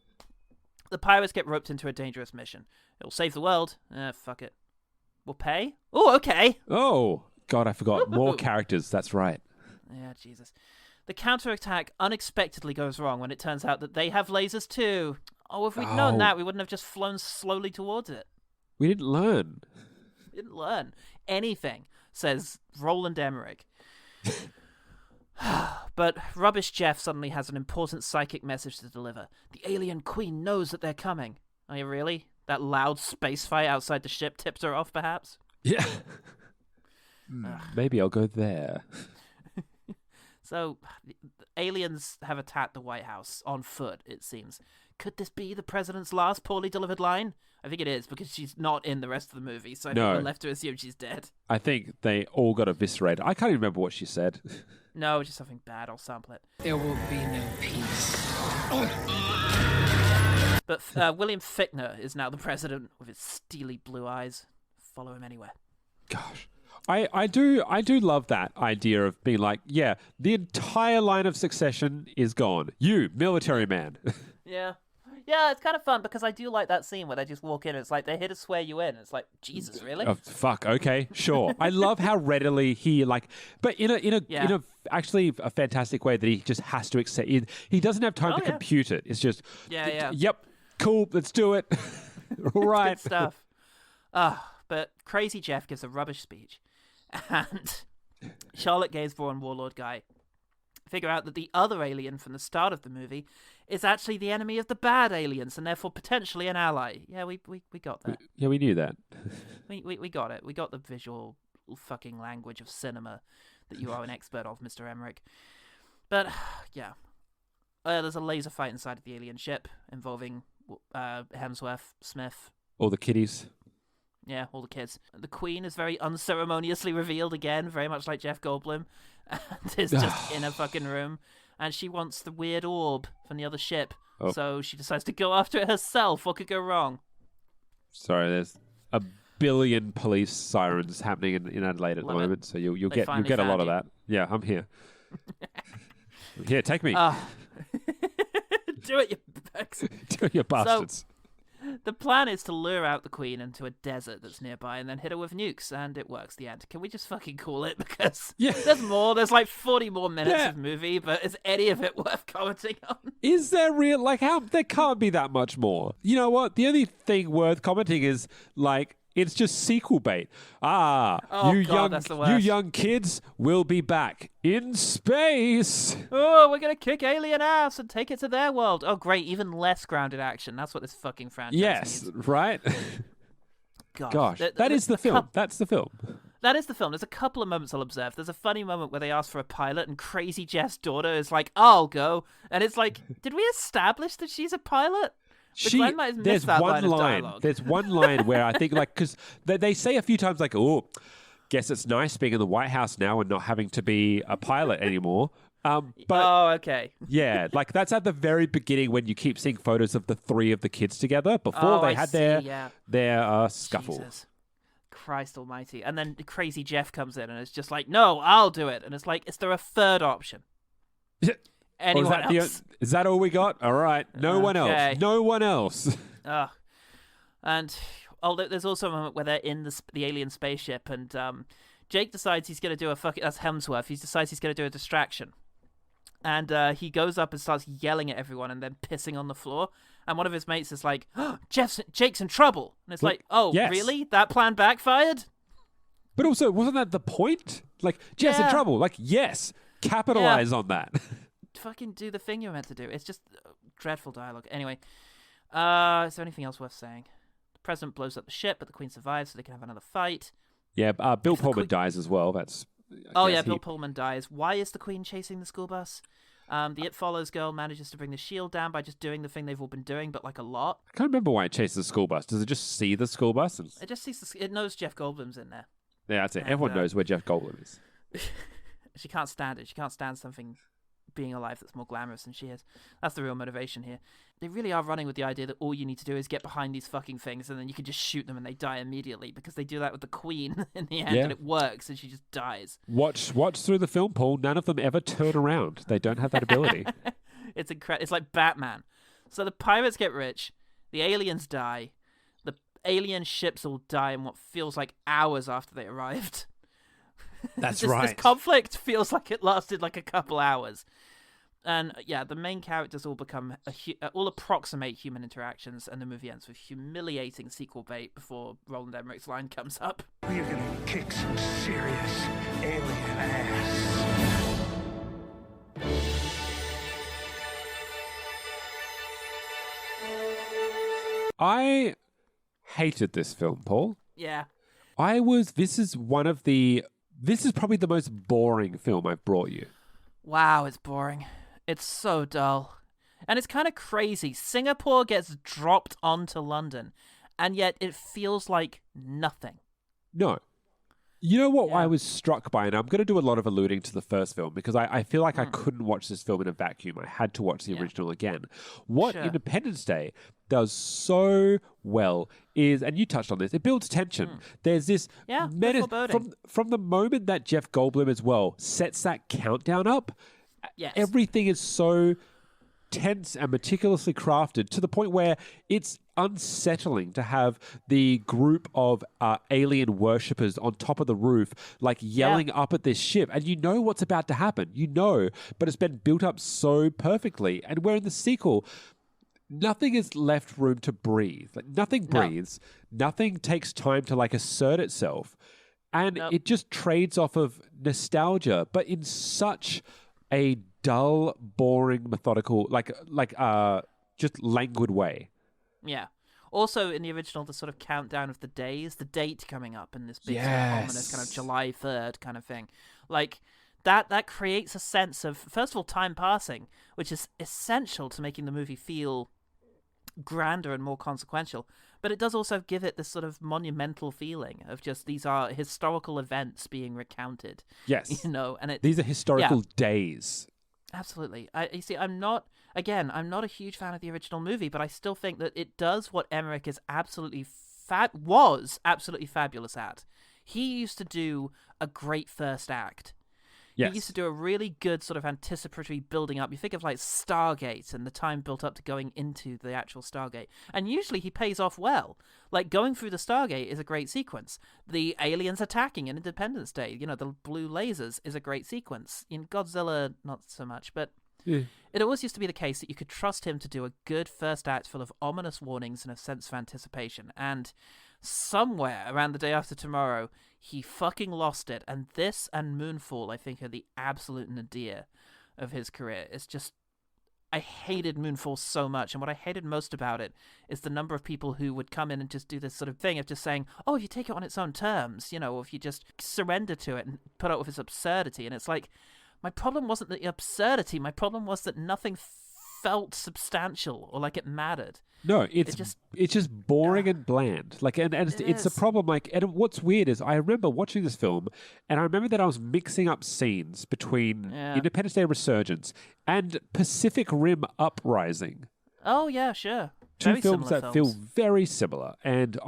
the pirates get roped into a dangerous mission. It'll save the world. Fuck it. We'll pay? Oh, okay. Oh, God, I forgot. More characters, that's right. Yeah, Jesus. The counterattack unexpectedly goes wrong when it turns out that they have lasers too. Oh, if we'd known that, we wouldn't have just flown slowly towards it. We didn't learn. We didn't learn anything, says Roland Emmerich. But Rubbish Jeff suddenly has an important psychic message to deliver. The alien queen knows that they're coming. Are you really? That loud space fight outside the ship tipped her off, perhaps? Yeah. Maybe I'll go there. So, the aliens have attacked the White House on foot, it seems. Could this be the president's last poorly delivered line? I think it is, because she's not in the rest of the movie, so I think we're left to assume she's dead. I think they all got eviscerated. I can't even remember what she said. No, just something bad. I'll sample it. There will be no peace. But William Fichtner is now the president with his steely blue eyes. Follow him anywhere. Gosh. I do love that idea of being like, yeah, the entire line of succession is gone. You, military man. Yeah. Yeah, it's kind of fun because I do like that scene where they just walk in and it's like they're here to swear you in. It's like, Jesus, really? Oh, fuck, okay, sure. I love how readily he but in a actually a fantastic way that he just has to accept. He doesn't have time to compute it. It's just, yep, cool, let's do it. All right. Good stuff. But Crazy Jeff gives a rubbish speech. And Charlotte Gainsbourg and Warlord Guy figure out that the other alien from the start of the movie is actually the enemy of the bad aliens and therefore potentially an ally. Yeah, we got that. Yeah, we knew that. we got it. We got the visual fucking language of cinema that you are an expert of, Mr. Emmerich. But, yeah. There's a laser fight inside of the alien ship involving Hemsworth, Smith. All the kiddies. Yeah, all the kids. The Queen is very unceremoniously revealed again, very much like Jeff Goldblum, and is just in a fucking room. And she wants the weird orb from the other ship, so she decides to go after it herself. What could go wrong? Sorry, there's a billion police sirens happening in Adelaide at the moment, so you'll get a lot of that. Yeah, I'm here. Here, take me. Do it, you do it, you bastards. So, the plan is to lure out the Queen into a desert that's nearby and then hit her with nukes, and it works. The end. Can we just fucking call it? Because there's more. There's like 40 more minutes of movie, but is any of it worth commenting on? Is there how there can't be that much more? You know what? The only thing worth commenting is it's just sequel bait. You young kids will be back in space. Oh, we're going to kick alien ass and take it to their world. Oh, great. Even less grounded action. That's what this fucking franchise needs. Yes, right? Gosh. That is the film. That's the film. That is the film. There's a couple of moments I'll observe. There's a funny moment where they ask for a pilot and Crazy Jeff's daughter is like, I'll go. And it's like, did we establish that she's a pilot? There's one line. There's one line where I think because they say a few times oh, guess it's nice being in the White House now and not having to be a pilot anymore. But okay. Yeah, that's at the very beginning when you keep seeing photos of the three of the kids together before they had their scuffle. Jesus. Christ almighty. And then crazy Jeff comes in and it's just like, no, I'll do it. And it's like, is there a third option? Anyone else? Is that all we got? All right. No one else. No one else. And there's also a moment where they're in the alien spaceship and Jake decides he's going to do that's Hemsworth. He decides he's going to do a distraction. And he goes up and starts yelling at everyone and then pissing on the floor. And one of his mates is like, oh, Jake's in trouble. And it's like, oh, yes. Really? That plan backfired? But also, wasn't that the point? Like, Jeff's in trouble. Like, yes, capitalize on that. Fucking do the thing you're meant to do. It's just dreadful dialogue. Anyway, is there anything else worth saying? The president blows up the ship, but the queen survives so they can have another fight. Yeah, Bill Pullman dies as well. Bill Pullman dies. Why is the queen chasing the school bus? The It Follows girl manages to bring the shield down by just doing the thing they've all been doing, but like a lot. I can't remember why it chases the school bus. Does it just see the school bus? It just sees it knows Jeff Goldblum's in there. Yeah, that's it. And everyone knows where Jeff Goldblum is. She can't stand it. She can't stand something being alive that's more glamorous than she is. That's the real motivation here. They really are running with the idea that all you need to do is get behind these fucking things and then you can just shoot them and they die immediately, because they do that with the queen in the end and it works and she just dies. Watch through the film, Paul. None of them ever turn around. They don't have that ability. It's incredible. It's like Batman. So the pirates get rich, the aliens die, the alien ships all die in what feels like hours after they arrived. That's right. This conflict feels like it lasted like a couple hours. And the main characters all become all approximate human interactions, and the movie ends with humiliating sequel bait before Roland Emmerich's line comes up. We're gonna kick some serious alien ass. I hated this film, Paul. Yeah. This is probably the most boring film I've brought you. Wow, it's boring. It's so dull. And it's kind of crazy. Singapore gets dropped onto London, and yet it feels like nothing. No. You know what I was struck by, and I'm going to do a lot of alluding to the first film, because I feel like I couldn't watch this film in a vacuum. I had to watch the original again. What Independence Day does so well is, and you touched on this, it builds tension. There's this menace from the moment that Jeff Goldblum as well sets that countdown up. Yes. Everything is so tense and meticulously crafted to the point where it's unsettling to have the group of alien worshippers on top of the roof, like yelling up at this ship. And you know what's about to happen. You know, but it's been built up so perfectly. And where in the sequel, nothing is left room to breathe. Like, nothing breathes. Nothing takes time to like assert itself. And it just trades off of nostalgia, but in such a dull, boring, methodical, just languid way. Yeah. Also, in the original, the sort of countdown of the days, the date coming up in this big sort of ominous kind of July 3rd kind of thing. Like, that creates a sense of, first of all, time passing, which is essential to making the movie feel grander and more consequential. But it does also give it this sort of monumental feeling of just, these are historical events being recounted. Yes. You know, and these are historical days. Absolutely. You see, I'm not a huge fan of the original movie, but I still think that it does what Emmerich is was absolutely fabulous at. He used to do a great first act. Yes. He used to do a really good sort of anticipatory building up. You think of like Stargate and the time built up to going into the actual Stargate. And usually he pays off well. Like, going through the Stargate is a great sequence. The aliens attacking in Independence Day, you know, the blue lasers, is a great sequence. In Godzilla, not so much, but it always used to be the case that you could trust him to do a good first act full of ominous warnings and a sense of anticipation. And somewhere around The Day After Tomorrow, he fucking lost it. And this and Moonfall, I think, are the absolute nadir of his career. It's just, I hated Moonfall so much. And what I hated most about it is the number of people who would come in and just do this sort of thing of just saying, oh, if you take it on its own terms, you know, if you just surrender to it and put up with its absurdity. And it's like, my problem wasn't the absurdity. My problem was that nothing felt substantial or like it mattered. No, it's just boring and bland. Like, and it's a problem. Like, and what's weird is I remember watching this film, and I remember that I was mixing up scenes between Independence Day Resurgence and Pacific Rim Uprising. Oh yeah, sure. Two films that feel very similar, and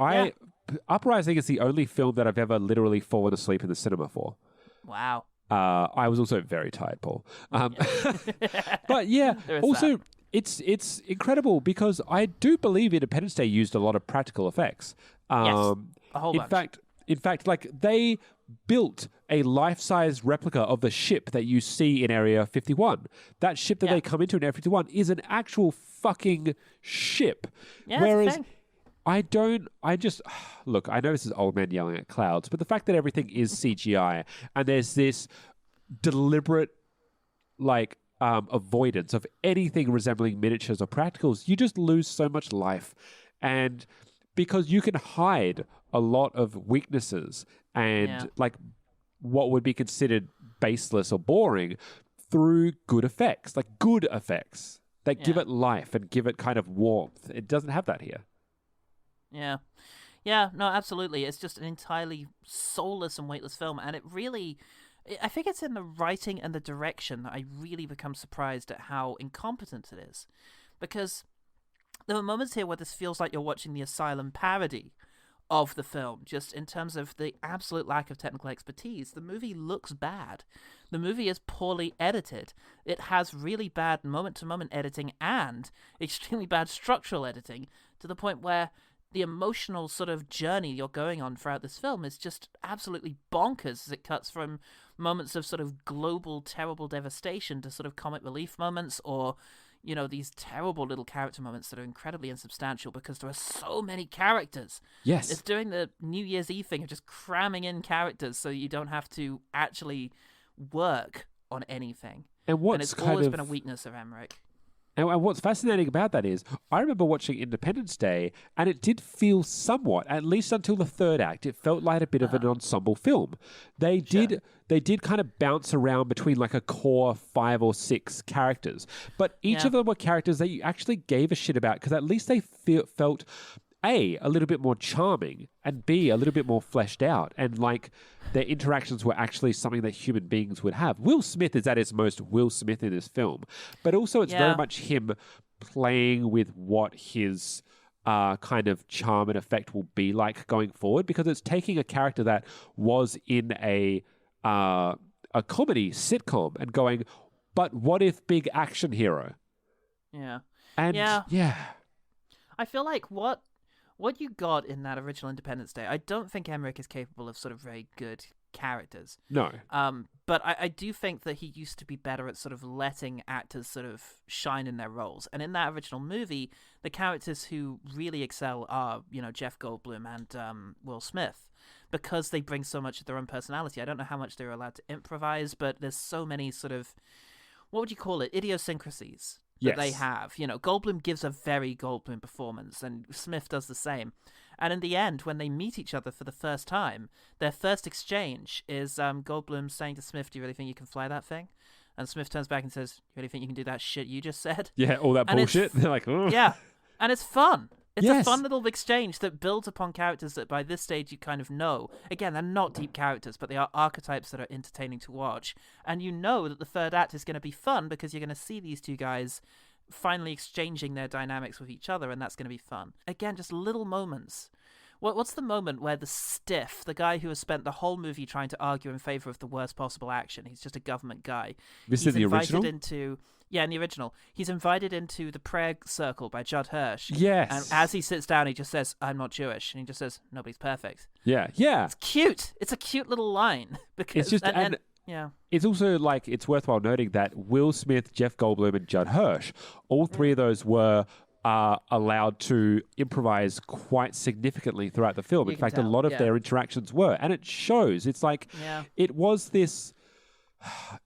Uprising is the only film that I've ever literally fallen asleep in the cinema for. Wow. I was also very tired, Paul. But yeah, also it's incredible because I do believe Independence Day used a lot of practical effects. Yes, a whole bunch. In fact, like they built a life-size replica of the ship that you see in Area 51. That ship that they come into in Area 51 is an actual fucking ship. Yeah, Whereas look, I know this is old man yelling at clouds, but the fact that everything is CGI and there's this deliberate avoidance of anything resembling miniatures or practicals, you just lose so much life. And because you can hide a lot of weaknesses and what would be considered baseless or boring through good effects that give it life and give it kind of warmth. It doesn't have that here. Yeah. Yeah, no, absolutely. It's just an entirely soulless and weightless film. And it really, I think it's in the writing and the direction that I really become surprised at how incompetent it is. Because there are moments here where this feels like you're watching the Asylum parody of the film, just in terms of the absolute lack of technical expertise. The movie looks bad. The movie is poorly edited. It has really bad moment-to-moment editing and extremely bad structural editing, to the point where the emotional sort of journey you're going on throughout this film is just absolutely bonkers as it cuts from moments of sort of global, terrible devastation to sort of comic relief moments, or these terrible little character moments that are incredibly insubstantial because there are so many characters. Yes. It's doing the New Year's Eve thing of just cramming in characters so you don't have to actually work on anything. And it's always been a weakness of Emmerich. And what's fascinating about that is, I remember watching Independence Day, and it did feel somewhat, at least until the third act, it felt like a bit of an ensemble film. They did kind of bounce around between like a core 5 or 6 characters, but each of them were characters that you actually gave a shit about, because at least they felt A, a little bit more charming, and B, a little bit more fleshed out, and like their interactions were actually something that human beings would have. Will Smith is at his most Will Smith in this film, but also it's very much him playing with what his kind of charm and effect will be like going forward, because it's taking a character that was in a comedy sitcom and going, but what if big action hero? Yeah. And I feel like what you got in that original Independence Day, I don't think Emmerich is capable of sort of very good characters. No. But I do think that he used to be better at sort of letting actors sort of shine in their roles. And in that original movie, the characters who really excel are, Jeff Goldblum and Will Smith, because they bring so much of their own personality. I don't know how much they're allowed to improvise, but there's so many sort of, what would you call it, idiosyncrasies that they have. Goldblum gives a very Goldblum performance, and Smith does the same. And in the end, when they meet each other for the first time, their first exchange is Goldblum saying to Smith, "Do you really think you can fly that thing?" And Smith turns back and says, "You really think you can do that shit you just said?" Yeah, all that bullshit. They're like, oh. Yeah, and it's fun. It's a fun little exchange that builds upon characters that by this stage you kind of know. Again, they're not deep characters, but they are archetypes that are entertaining to watch. And you know that the third act is going to be fun because you're going to see these two guys finally exchanging their dynamics with each other, and that's going to be fun. Again, just little moments. What's the moment where the stiff, the guy who has spent the whole movie trying to argue in favor of the worst possible action, he's just a government guy. This is the original? In the original. He's invited into the prayer circle by Judd Hirsch. Yes. And as he sits down, he just says, "I'm not Jewish." And he just says, "Nobody's perfect." Yeah. Yeah. It's cute. It's a cute little line. Because it's just, yeah. It's also like, it's worthwhile noting that Will Smith, Jeff Goldblum, and Judd Hirsch, all three of those were allowed to improvise quite significantly throughout the film. In fact, a lot of their interactions were, and it shows. It's like, it was this...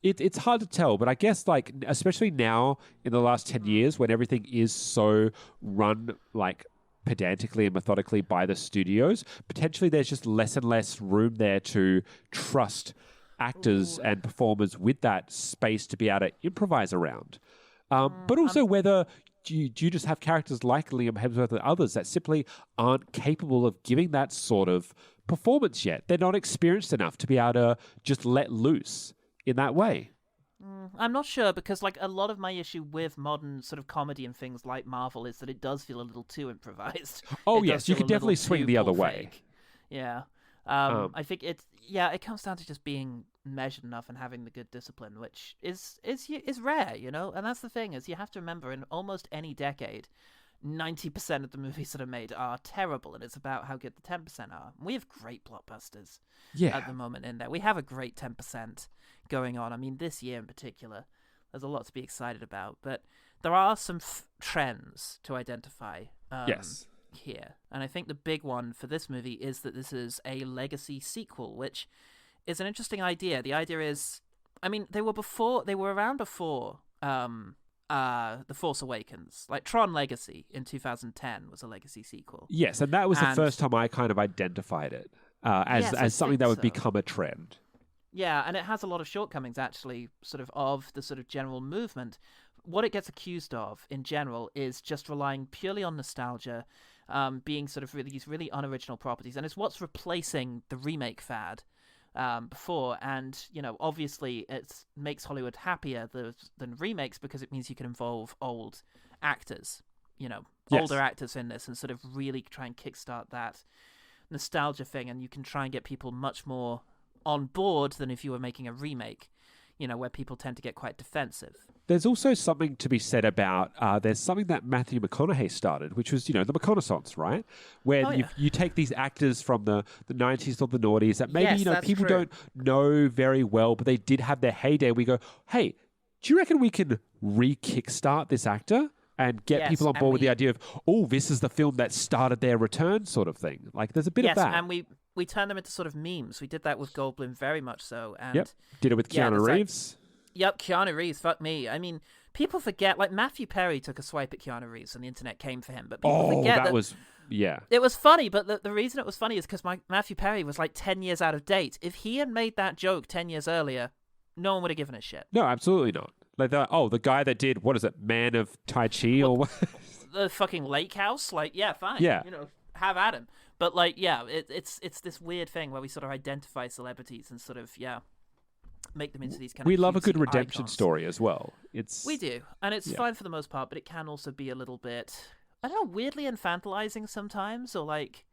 It's hard to tell, but I guess, like, especially now in the last 10 years when everything is so run, like, pedantically and methodically by the studios, potentially there's just less and less room there to trust actors and performers with that space to be able to improvise around. But also whether... Do you just have characters like Liam Hemsworth and others that simply aren't capable of giving that sort of performance yet? They're not experienced enough to be able to just let loose in that way. I'm not sure, because like a lot of my issue with modern sort of comedy and things like Marvel is that it does feel a little too improvised. Oh, yes, you can definitely swing the other way. Yeah. I think it comes down to just being measured enough and having the good discipline, which is rare, you know? And that's the thing, is you have to remember, in almost any decade, 90% of the movies that are made are terrible, and it's about how good the 10% are. We have great blockbusters at the moment in there. We have a great 10% going on. I mean, this year in particular, there's a lot to be excited about, but there are some trends to identify here. And I think the big one for this movie is that this is a legacy sequel, which is an interesting idea. The idea is, I mean, they were around before The Force Awakens. Like Tron Legacy in 2010 was a legacy sequel. Yes, and that was the first time I kind of identified it as something that would become a trend. Yeah, and it has a lot of shortcomings, actually, sort of the sort of general movement. What it gets accused of, in general, is just relying purely on nostalgia, being sort of these really unoriginal properties. And it's what's replacing the remake fad before. And, you know, obviously it makes Hollywood happier than remakes because it means you can involve old actors, you know, older actors in this and sort of really try and kickstart that nostalgia thing. And you can try and get people much more on board than if you were making a remake, you know, where people tend to get quite defensive. There's also something to be said about, there's something that Matthew McConaughey started, which was, you know, the McConaissance, right? Where you take these actors from the 90s or the noughties that maybe, you know, people don't know very well, but they did have their heyday. We go, hey, do you reckon we can re-kickstart this actor and get people on board with the idea of, oh, this is the film that started their return sort of thing? Like, there's a bit of that. And we turn them into sort of memes. We did that with Goldblum very much so. And did it with Keanu Reeves. Keanu Reeves, fuck me. I mean, people forget, like, Matthew Perry took a swipe at Keanu Reeves and the internet came for him. But people forget that was... Yeah. It was funny, but the reason it was funny is because Matthew Perry was like 10 years out of date. If he had made that joke 10 years earlier, no one would have given a shit. No, absolutely not. Like, the guy that did, what is it, Man of Tai Chi or what? The fucking Lake House? Like, yeah, fine. Yeah. You know, have at him. But, like, yeah, it's this weird thing where we sort of identify celebrities and sort of, make them into these kind of... We love a good redemption icons. story as well. We do. And it's fine for the most part, but it can also be a little bit, I don't know, weirdly infantilizing sometimes, or like,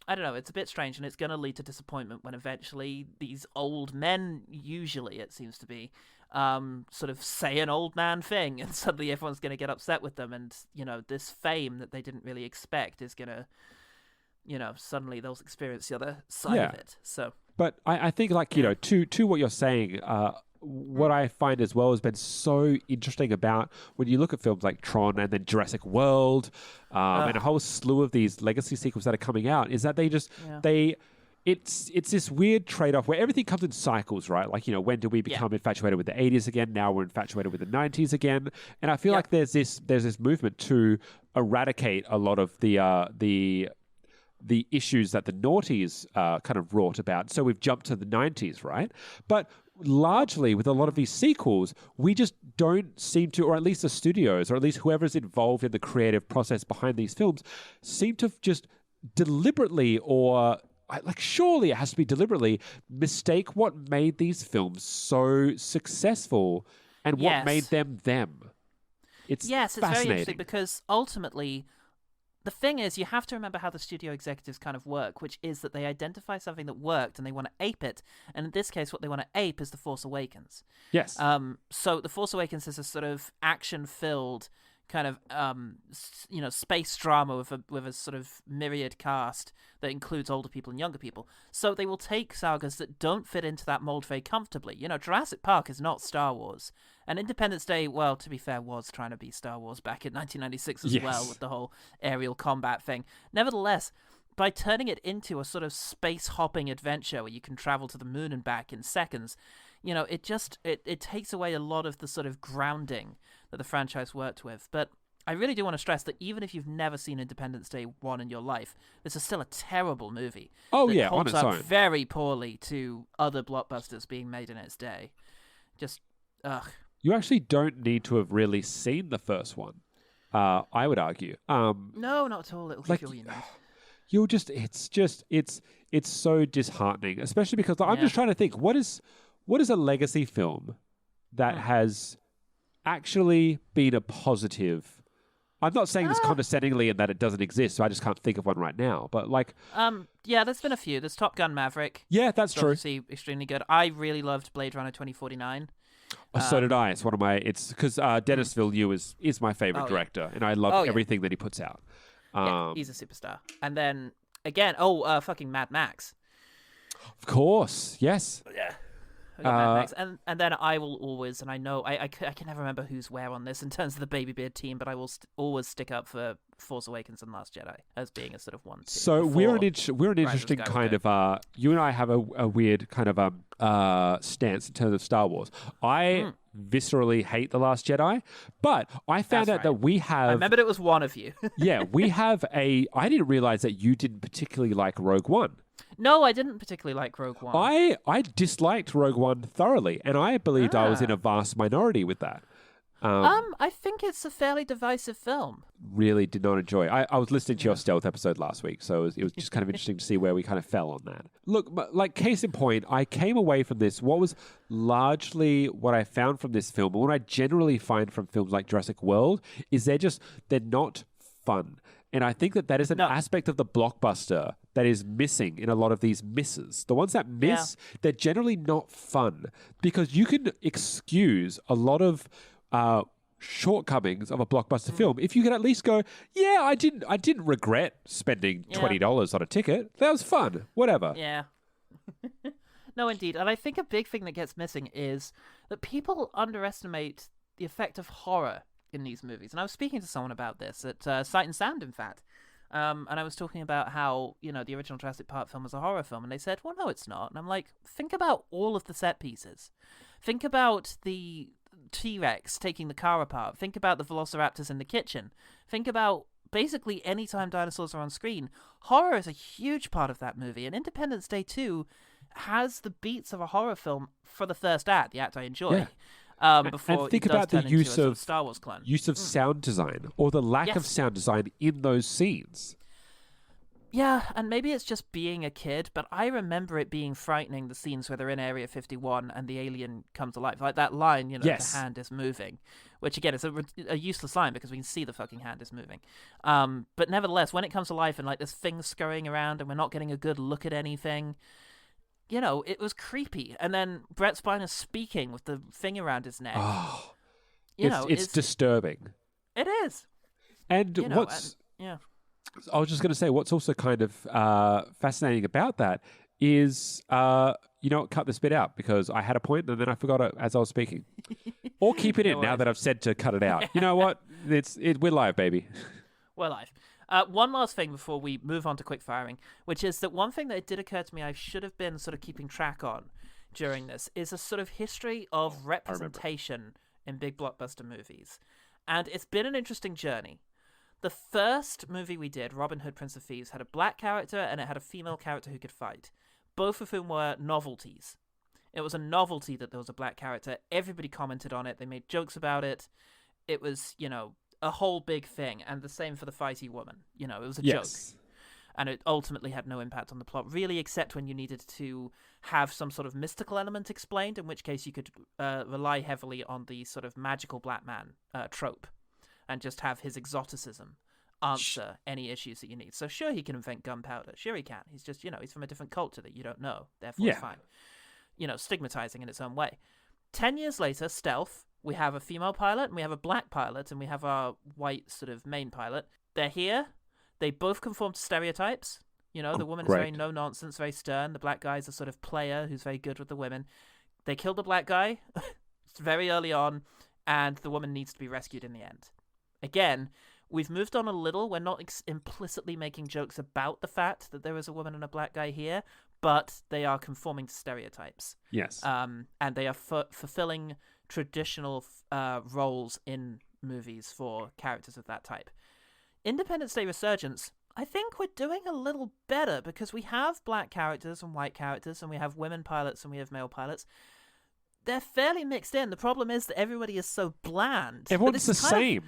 I don't know, it's a bit strange, and it's going to lead to disappointment when eventually these old men, usually it seems to be, sort of say an old man thing, and suddenly everyone's going to get upset with them, and, you know, this fame that they didn't really expect is going to, you know, suddenly they'll experience the other side of it. So, but I think, like, you know, to what you're saying, what I find as well has been so interesting about when you look at films like Tron and then Jurassic World, and a whole slew of these legacy sequels that are coming out, is that they just it's this weird trade-off where everything comes in cycles, right? Like, you know, when do we become infatuated with the 80s again? Now we're infatuated with the 90s again. And I feel like there's this movement to eradicate a lot of the issues that the noughties kind of wrought about. So we've jumped to the 90s, right? But largely with a lot of these sequels, we just don't seem to, or at least the studios, or at least whoever's involved in the creative process behind these films, seem to just deliberately, or like surely it has to be deliberately, mistake what made these films so successful and what made them them. It's fascinating. Very interesting because ultimately... The thing is, you have to remember how the studio executives kind of work, which is that they identify something that worked and they want to ape it. And in this case, what they want to ape is The Force Awakens. Yes. So The Force Awakens is a sort of action-filled kind of, you know, space drama with a sort of myriad cast that includes older people and younger people. So they will take sagas that don't fit into that mold very comfortably. You know, Jurassic Park is not Star Wars. And Independence Day, well, to be fair, was trying to be Star Wars back in 1996 as well, with the whole aerial combat thing. Nevertheless, by turning it into a sort of space-hopping adventure where you can travel to the moon and back in seconds, you know, it takes away a lot of the sort of grounding that the franchise worked with. But I really do want to stress that even if you've never seen Independence Day 1 in your life, this is still a terrible movie. Oh, that yeah, holds on its up own. very poorly to other blockbusters being made in its day. Just, ugh. You actually don't need to have really seen the first one, I would argue. No, not at all. It'll give you all you need. You'll just, it's so disheartening, especially because I'm just trying to think, what is a legacy film that has actually been a positive I'm not saying this condescendingly and that it doesn't exist, so I just can't think of one right now. But like, yeah, there's been a few. There's Top Gun Maverick. Yeah, that's true. Obviously, extremely good. I really loved Blade Runner 2049. So did I. It's one of my. It's because Denis Villeneuve is my favorite director, and I love everything that he puts out. Yeah, he's a superstar. And then again, fucking Mad Max. Of course, yes. Yeah. Mad Max. And then I will always, and I know I can never remember who's where on this in terms of the Baby Beard team, but I will always stick up for Force Awakens and Last Jedi as being a sort of 1-2. So we're an interesting kind of you and I have a weird kind of stance in terms of Star Wars. I viscerally hate The Last Jedi, but I found out that we have. I remembered it was one of you. Yeah, we have a. I didn't realize that you didn't particularly like Rogue One. No, I didn't particularly like Rogue One. I disliked Rogue One thoroughly, and I believed I was in a vast minority with that. I think it's a fairly divisive film. Really did not enjoy. I was listening to your Stealth episode last week, so it was just kind of interesting to see where we kind of fell on that. Look, like case in point, I came away from this. What was largely what I found from this film, and what I generally find from films like Jurassic World, is they're not fun. And I think that is an aspect of the blockbuster that is missing in a lot of these misses. The ones that miss, they're generally not fun because you can excuse a lot of shortcomings of a blockbuster film if you can at least go, yeah, I didn't regret spending $20 on a ticket. That was fun. Whatever. Yeah. No, indeed. And I think a big thing that gets missing is that people underestimate the effect of horror in these movies. And I was speaking to someone about this at Sight and Sound, in fact. And I was talking about how, the original Jurassic Park film was a horror film. And they said, well, no, it's not. And I'm like, think about all of the set pieces. Think about the T-Rex taking the car apart. Think about the velociraptors in the kitchen. Think about basically any time dinosaurs are on screen. Horror is a huge part of that movie. And Independence Day 2 has the beats of a horror film for the first act, the act I enjoy. Yeah. Before and think it does about the turn into use a sort of Star Wars clone. Use of sound design or the lack of sound design in those scenes. Yeah, and maybe it's just being a kid, but I remember it being frightening, the scenes where they're in Area 51 and the alien comes alive. Like that line, the hand is moving, which again is a useless line because we can see the fucking hand is moving. But nevertheless, when it comes to life and like there's things scurrying around and we're not getting a good look at anything, it was creepy. And then Brett Spiner speaking with the thing around his neck. Oh, it's disturbing. It is. And I was just going to say, what's also kind of fascinating about that is, cut this bit out because I had a point and then I forgot it as I was speaking. Or keep it in now that I've said to cut it out. You know what? We're live, baby. We're live. One last thing before we move on to quick firing, which is that one thing that did occur to me I should have been sort of keeping track on during this is a sort of history of representation in big blockbuster movies. And it's been an interesting journey. The first movie we did, Robin Hood, Prince of Thieves, had a black character and it had a female character who could fight, both of whom were novelties. It was a novelty that there was a black character. Everybody commented on it. They made jokes about it. It was, a whole big thing. And the same for the fighty woman. It was a joke. And it ultimately had no impact on the plot, really, except when you needed to have some sort of mystical element explained, in which case you could rely heavily on the sort of magical black man trope. And just have his exoticism answer any issues that you need. So sure, he can invent gunpowder. Sure, he can. He's just, he's from a different culture that you don't know. Therefore, it's fine. Stigmatizing in its own way. 10 years later, Stealth, we have a female pilot and we have a black pilot and we have our white sort of main pilot. They're here. They both conform to stereotypes. The woman is very no-nonsense, very stern. The black guy's a sort of player who's very good with the women. They killed the black guy very early on, and the woman needs to be rescued in the end. Again, we've moved on a little. We're not implicitly making jokes about the fact that there is a woman and a black guy here, but they are conforming to stereotypes. Yes. And they are fulfilling traditional roles in movies for characters of that type. Independence Day Resurgence, I think we're doing a little better because we have black characters and white characters, and we have women pilots and we have male pilots. They're fairly mixed in. The problem is that everybody is so bland. Everyone's the same.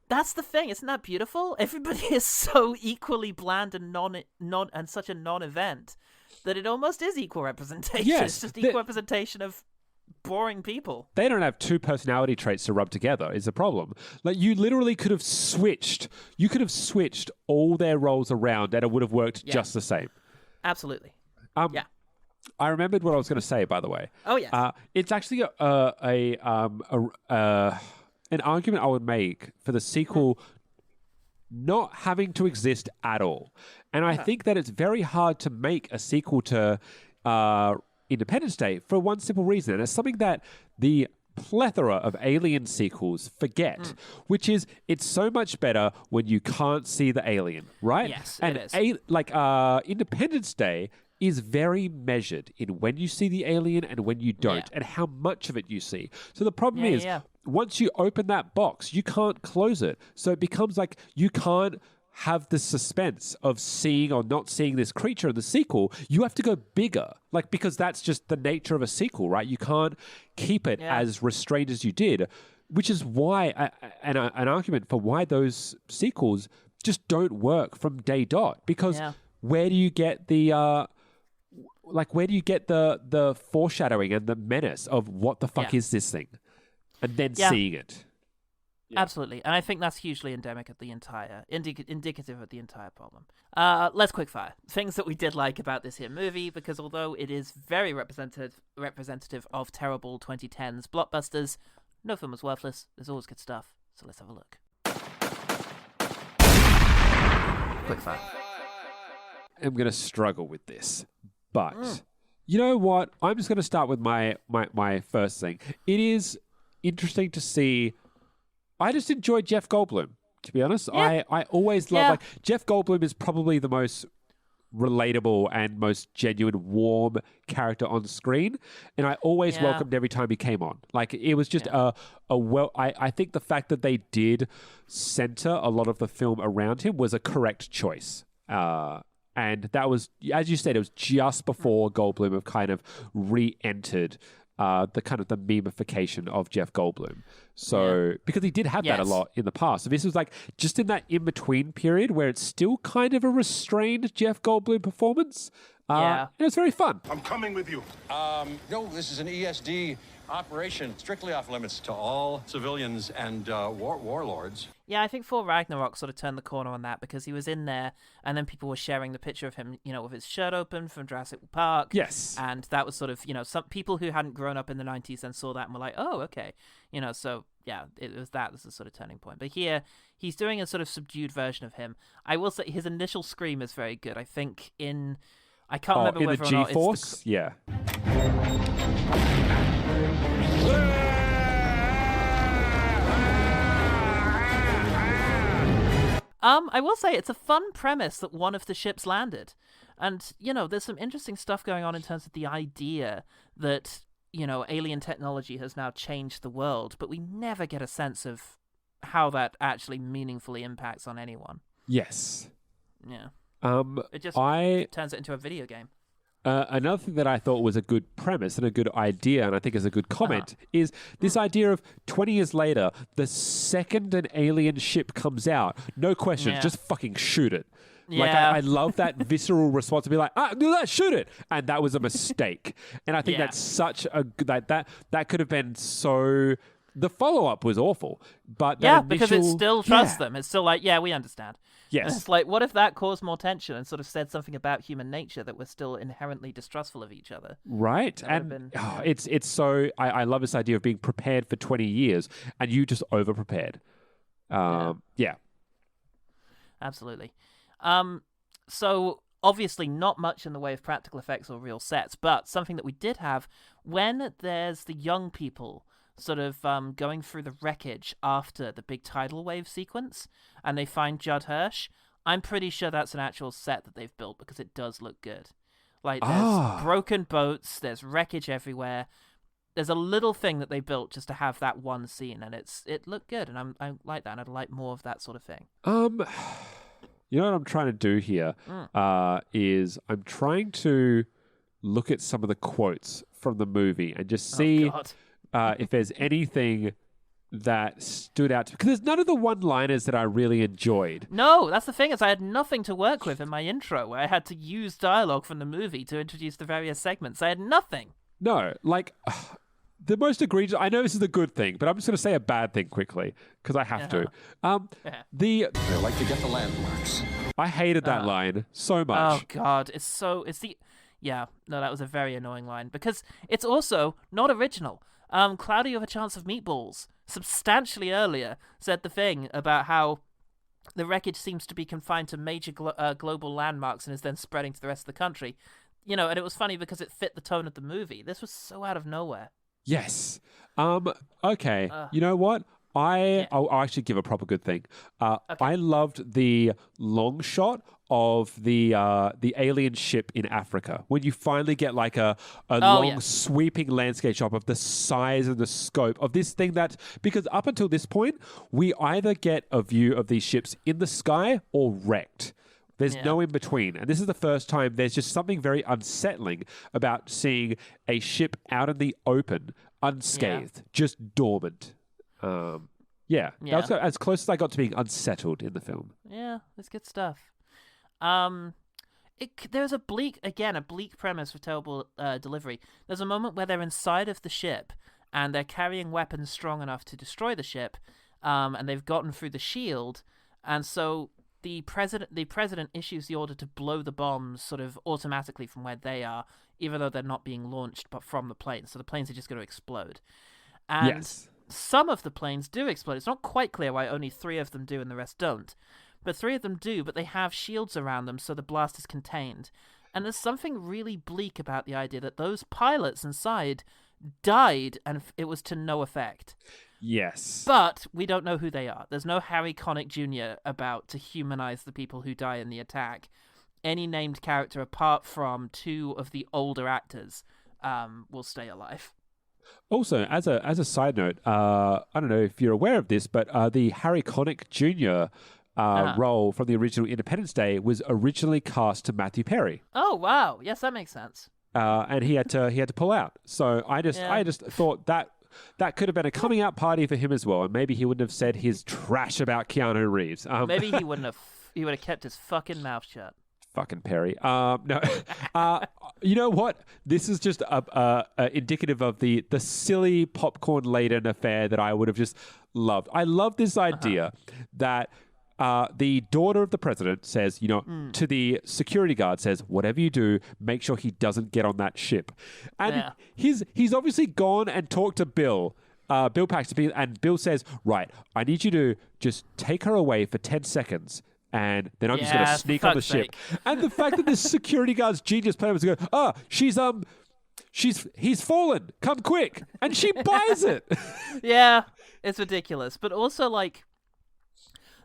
That's the thing. Isn't that beautiful? Everybody is so equally bland and and such a non-event that it almost is equal representation. Yes, it's just equal representation of boring people. They don't have two personality traits to rub together is the problem. Like, you literally could have switched. You could have switched all their roles around and it would have worked just the same. Absolutely. Yeah. I remembered what I was going to say, by the way. Oh, yes. It's actually an argument I would make for the sequel not having to exist at all. And I think that it's very hard to make a sequel to Independence Day for one simple reason. And it's something that the plethora of Alien sequels forget, which is it's so much better when you can't see the alien, right? Yes, and it is. Independence Day is very measured in when you see the alien and when you don't, and how much of it you see. So the problem is, once you open that box, you can't close it. So it becomes like you can't have the suspense of seeing or not seeing this creature in the sequel. You have to go bigger, like, because that's just the nature of a sequel, right? You can't keep it as restrained as you did, which is why an argument for why those sequels just don't work from day dot. Because where do you get the the foreshadowing and the menace of what the fuck is this thing, and then seeing it? Absolutely, and I think that's hugely endemic of the entire indicative of the entire problem. Let's quickfire things that we did like about this here movie, because although it is very representative of terrible 2010s blockbusters, no film is worthless. There's always good stuff. So let's have a look. Quickfire. I'm going to struggle with this, but you know what? I'm just going to start with my first thing. It is interesting to see. I just enjoyed Jeff Goldblum, to be honest. I always love, like, Jeff Goldblum is probably the most relatable and most genuine, warm character on screen. And I always welcomed every time he came on. Like, it was just I think the fact that they did center a lot of the film around him was a correct choice. And that was, as you said, it was just before Goldblum have kind of re-entered the kind of the memification of Jeff Goldblum. So, because he did have that a lot in the past. So this was like just in that in-between period where it's still kind of a restrained Jeff Goldblum performance. And it was very fun. I'm coming with you. No, this is an ESD operation, strictly off limits to all civilians and warlords. Yeah, I think Thor Ragnarok sort of turned the corner on that, because he was in there and then people were sharing the picture of him, you know, with his shirt open from Jurassic Park. Yes. And that was sort of, you know, some people who hadn't grown up in the 90s and saw that and were like, oh, okay. You know, so yeah, it was that as a sort of turning point. But here, he's doing a sort of subdued version of him. I will say his initial scream is very good. I think I can't remember whether or not G-Force? Yeah. I will say it's a fun premise that one of the ships landed. And, you know, there's some interesting stuff going on in terms of the idea that, you know, alien technology has now changed the world, but we never get a sense of how that actually meaningfully impacts on anyone. Yes. Yeah. It just turns it into a video game. Another thing that I thought was a good premise and a good idea, and I think is a good comment, is this idea of 20 years later, the second an alien ship comes out, no question, just fucking shoot it. Yeah. Like, I love that visceral response to be like, shoot it! And that was a mistake. And I think that's such a... That could have been so... The follow-up was awful, but because it still trusts them. It's still like, we understand. Yes. And it's like, what if that caused more tension and sort of said something about human nature that we're still inherently distrustful of each other? Right. And it's so... I love this idea of being prepared for 20 years, and you just over-prepared. Yeah. Absolutely. So... Obviously, not much in the way of practical effects or real sets, but something that we did have when there's the young people sort of going through the wreckage after the big tidal wave sequence, and they find Judd Hirsch. I'm pretty sure that's an actual set that they've built, because it does look good. Like, there's broken boats, there's wreckage everywhere. There's a little thing that they built just to have that one scene, and it looked good, and I like that, and I'd like more of that sort of thing. You know what I'm trying to do here is I'm trying to look at some of the quotes from the movie and just see if there's anything that stood out. Because there's none of the one-liners that I really enjoyed. No, that's the thing, is I had nothing to work with in my intro, where I had to use dialogue from the movie to introduce the various segments. I had nothing. No, like... the most egregious. I know this is a good thing, but I'm just going to say a bad thing quickly because I have to. They like to get the landmarks. I hated that line so much. Oh God, that was a very annoying line because it's also not original. Cloudy with a Chance of Meatballs substantially earlier said the thing about how the wreckage seems to be confined to major global landmarks and is then spreading to the rest of the country. And it was funny because it fit the tone of the movie. This was so out of nowhere. Yes. Okay. You know what? I'll actually give a proper good thing. I loved the long shot of the alien ship in Africa when you finally get like a sweeping landscape shot of the size and the scope of this thing because up until this point we either get a view of these ships in the sky or wrecked. There's no in between. And this is the first time there's just something very unsettling about seeing a ship out in the open, unscathed, just dormant. That was as close as I got to being unsettled in the film. Yeah, it's good stuff. There's a bleak premise with terrible delivery. There's a moment where they're inside of the ship and they're carrying weapons strong enough to destroy the ship, and they've gotten through the shield, and so the president issues the order to blow the bombs sort of automatically from where they are, even though they're not being launched but from the plane. So the planes are just going to explode. And some of the planes do explode. It's not quite clear why only 3 of them do and the rest don't. But 3 of them do, but they have shields around them, so the blast is contained. And there's something really bleak about the idea that those pilots inside died and it was to no effect. Yes. But we don't know who they are. There's no Harry Connick Jr. about to humanize the people who die in the attack. Any named character apart from 2 of the older actors will stay alive. Also, as a side note, I don't know if you're aware of this, but the Harry Connick Jr. Role from the original Independence Day was originally cast to Matthew Perry. Oh wow! Yes, that makes sense. And he had to pull out. So I just thought that could have been a coming out party for him as well, and maybe he wouldn't have said his trash about Keanu Reeves. Maybe he wouldn't have. He would have kept his fucking mouth shut. Fucking Perry. No. You know what? This is just indicative of the silly popcorn-laden affair that I would have just loved. I love this idea that the daughter of the president says, to the security guard says, whatever you do, make sure he doesn't get on that ship. And he's obviously gone and talked to Bill Paxton, and Bill says, right, I need you to just take her away for 10 seconds. And then I'm just going to sneak on the ship. And the fact that this security guard's genius plan was to go, he's fallen. Come quick. And she buys it. Yeah, it's ridiculous. But also, like,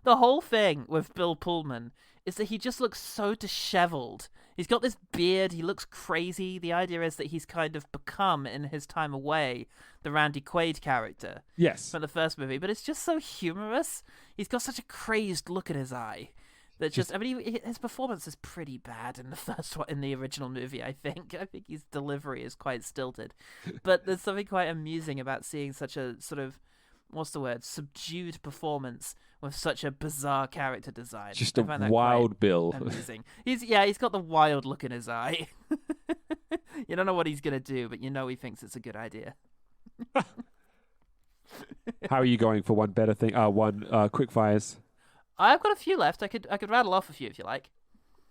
the whole thing with Bill Pullman is that he just looks so disheveled. He's got this beard. He looks crazy. The idea is that he's kind of become, in his time away, the Randy Quaid character. Yes. From the first movie. But it's just so humorous. He's got such a crazed look in his eye. That his performance is pretty bad in the first one, in the original movie, I think. I think his delivery is quite stilted. But there's something quite amusing about seeing such a sort of, subdued performance with such a bizarre character design. Just a wild Bill. Amusing. He's got the wild look in his eye. You don't know what he's going to do, but he thinks it's a good idea. How are you going for one better thing? Quick fires. I've got a few left. I could rattle off a few if you like.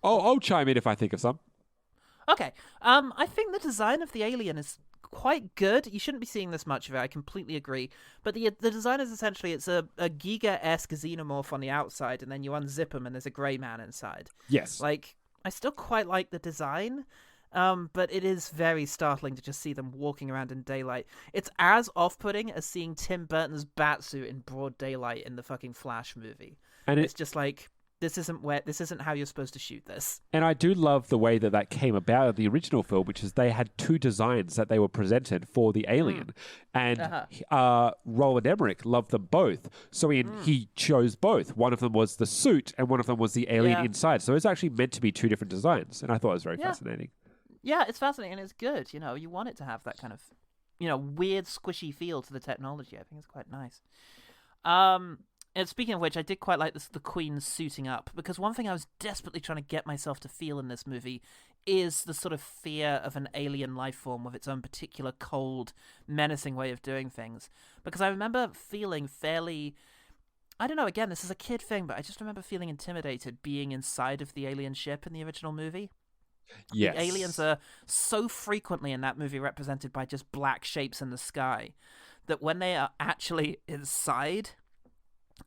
I'll chime in if I think of some. Okay. I think the design of the alien is quite good. You shouldn't be seeing this much of it. I completely agree. But the design is essentially, it's a Giga-esque xenomorph on the outside, and then you unzip him and there's a grey man inside. Yes. Like, I still quite like the design, but it is very startling to just see them walking around in daylight. It's as off-putting as seeing Tim Burton's Batsuit in broad daylight in the fucking Flash movie. And it's just like, this isn't how you're supposed to shoot this. And I do love the way that came about in the original film, which is they had 2 designs that they were presented for the alien. And Roland Emmerich loved them both. So he chose both. One of them was the suit and one of them was the alien inside. So it's actually meant to be 2 different designs. And I thought it was very fascinating. Yeah, it's fascinating and it's good. You want it to have that kind of, weird, squishy feel to the technology. I think it's quite nice. And speaking of which, I did quite like the Queen suiting up, because one thing I was desperately trying to get myself to feel in this movie is the sort of fear of an alien life form with its own particular cold, menacing way of doing things. Because I remember feeling fairly... I don't know, again, this is a kid thing, but I just remember feeling intimidated being inside of the alien ship in the original movie. Yes. The aliens are so frequently in that movie represented by just black shapes in the sky that when they are actually inside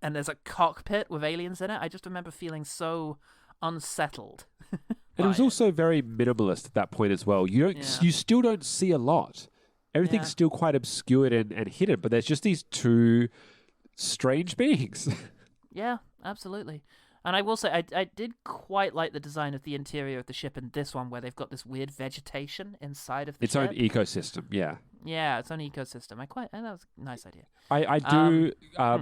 and there's a cockpit with aliens in it, I just remember feeling so unsettled. And it was also very minimalist at that point as well. You still don't see a lot. Everything's still quite obscured and hidden, but there's just these two strange beings. Yeah, absolutely. And I will say, I did quite like the design of the interior of the ship in this one, where they've got this weird vegetation inside of the ship. Its own ecosystem, yeah. Yeah, its own ecosystem. That was a nice idea. I do,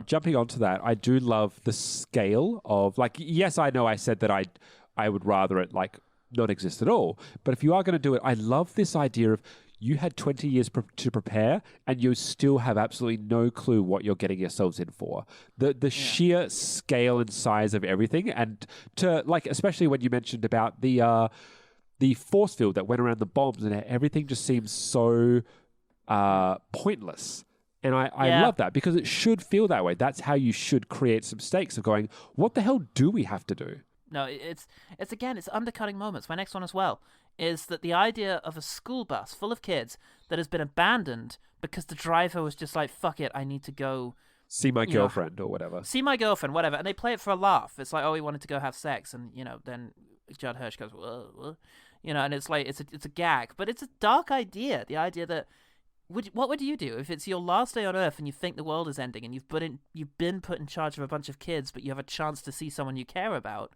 jumping onto that, I do love the scale of, like, yes, I know I said that I would rather it, like, not exist at all. But if you are going to do it, I love this idea of you had 20 years to prepare, and you still have absolutely no clue what you're getting yourselves in for. The sheer scale and size of everything, and to, like, especially when you mentioned about the force field that went around the bombs, and everything just seems so pointless. And I love that, because it should feel that way. That's how you should create some stakes of going, what the hell do we have to do? No, it's undercutting moments. My next one as well is that the idea of a school bus full of kids that has been abandoned because the driver was just like, fuck it, I need to go see my girlfriend or whatever. See my girlfriend, whatever. And they play it for a laugh. It's like, oh, he wanted to go have sex. And, then Judd Hirsch goes, whoa. And it's like, it's a gag. But it's a dark idea. The idea that, what would you do if it's your last day on Earth and you think the world is ending and you've been put in charge of a bunch of kids, but you have a chance to see someone you care about?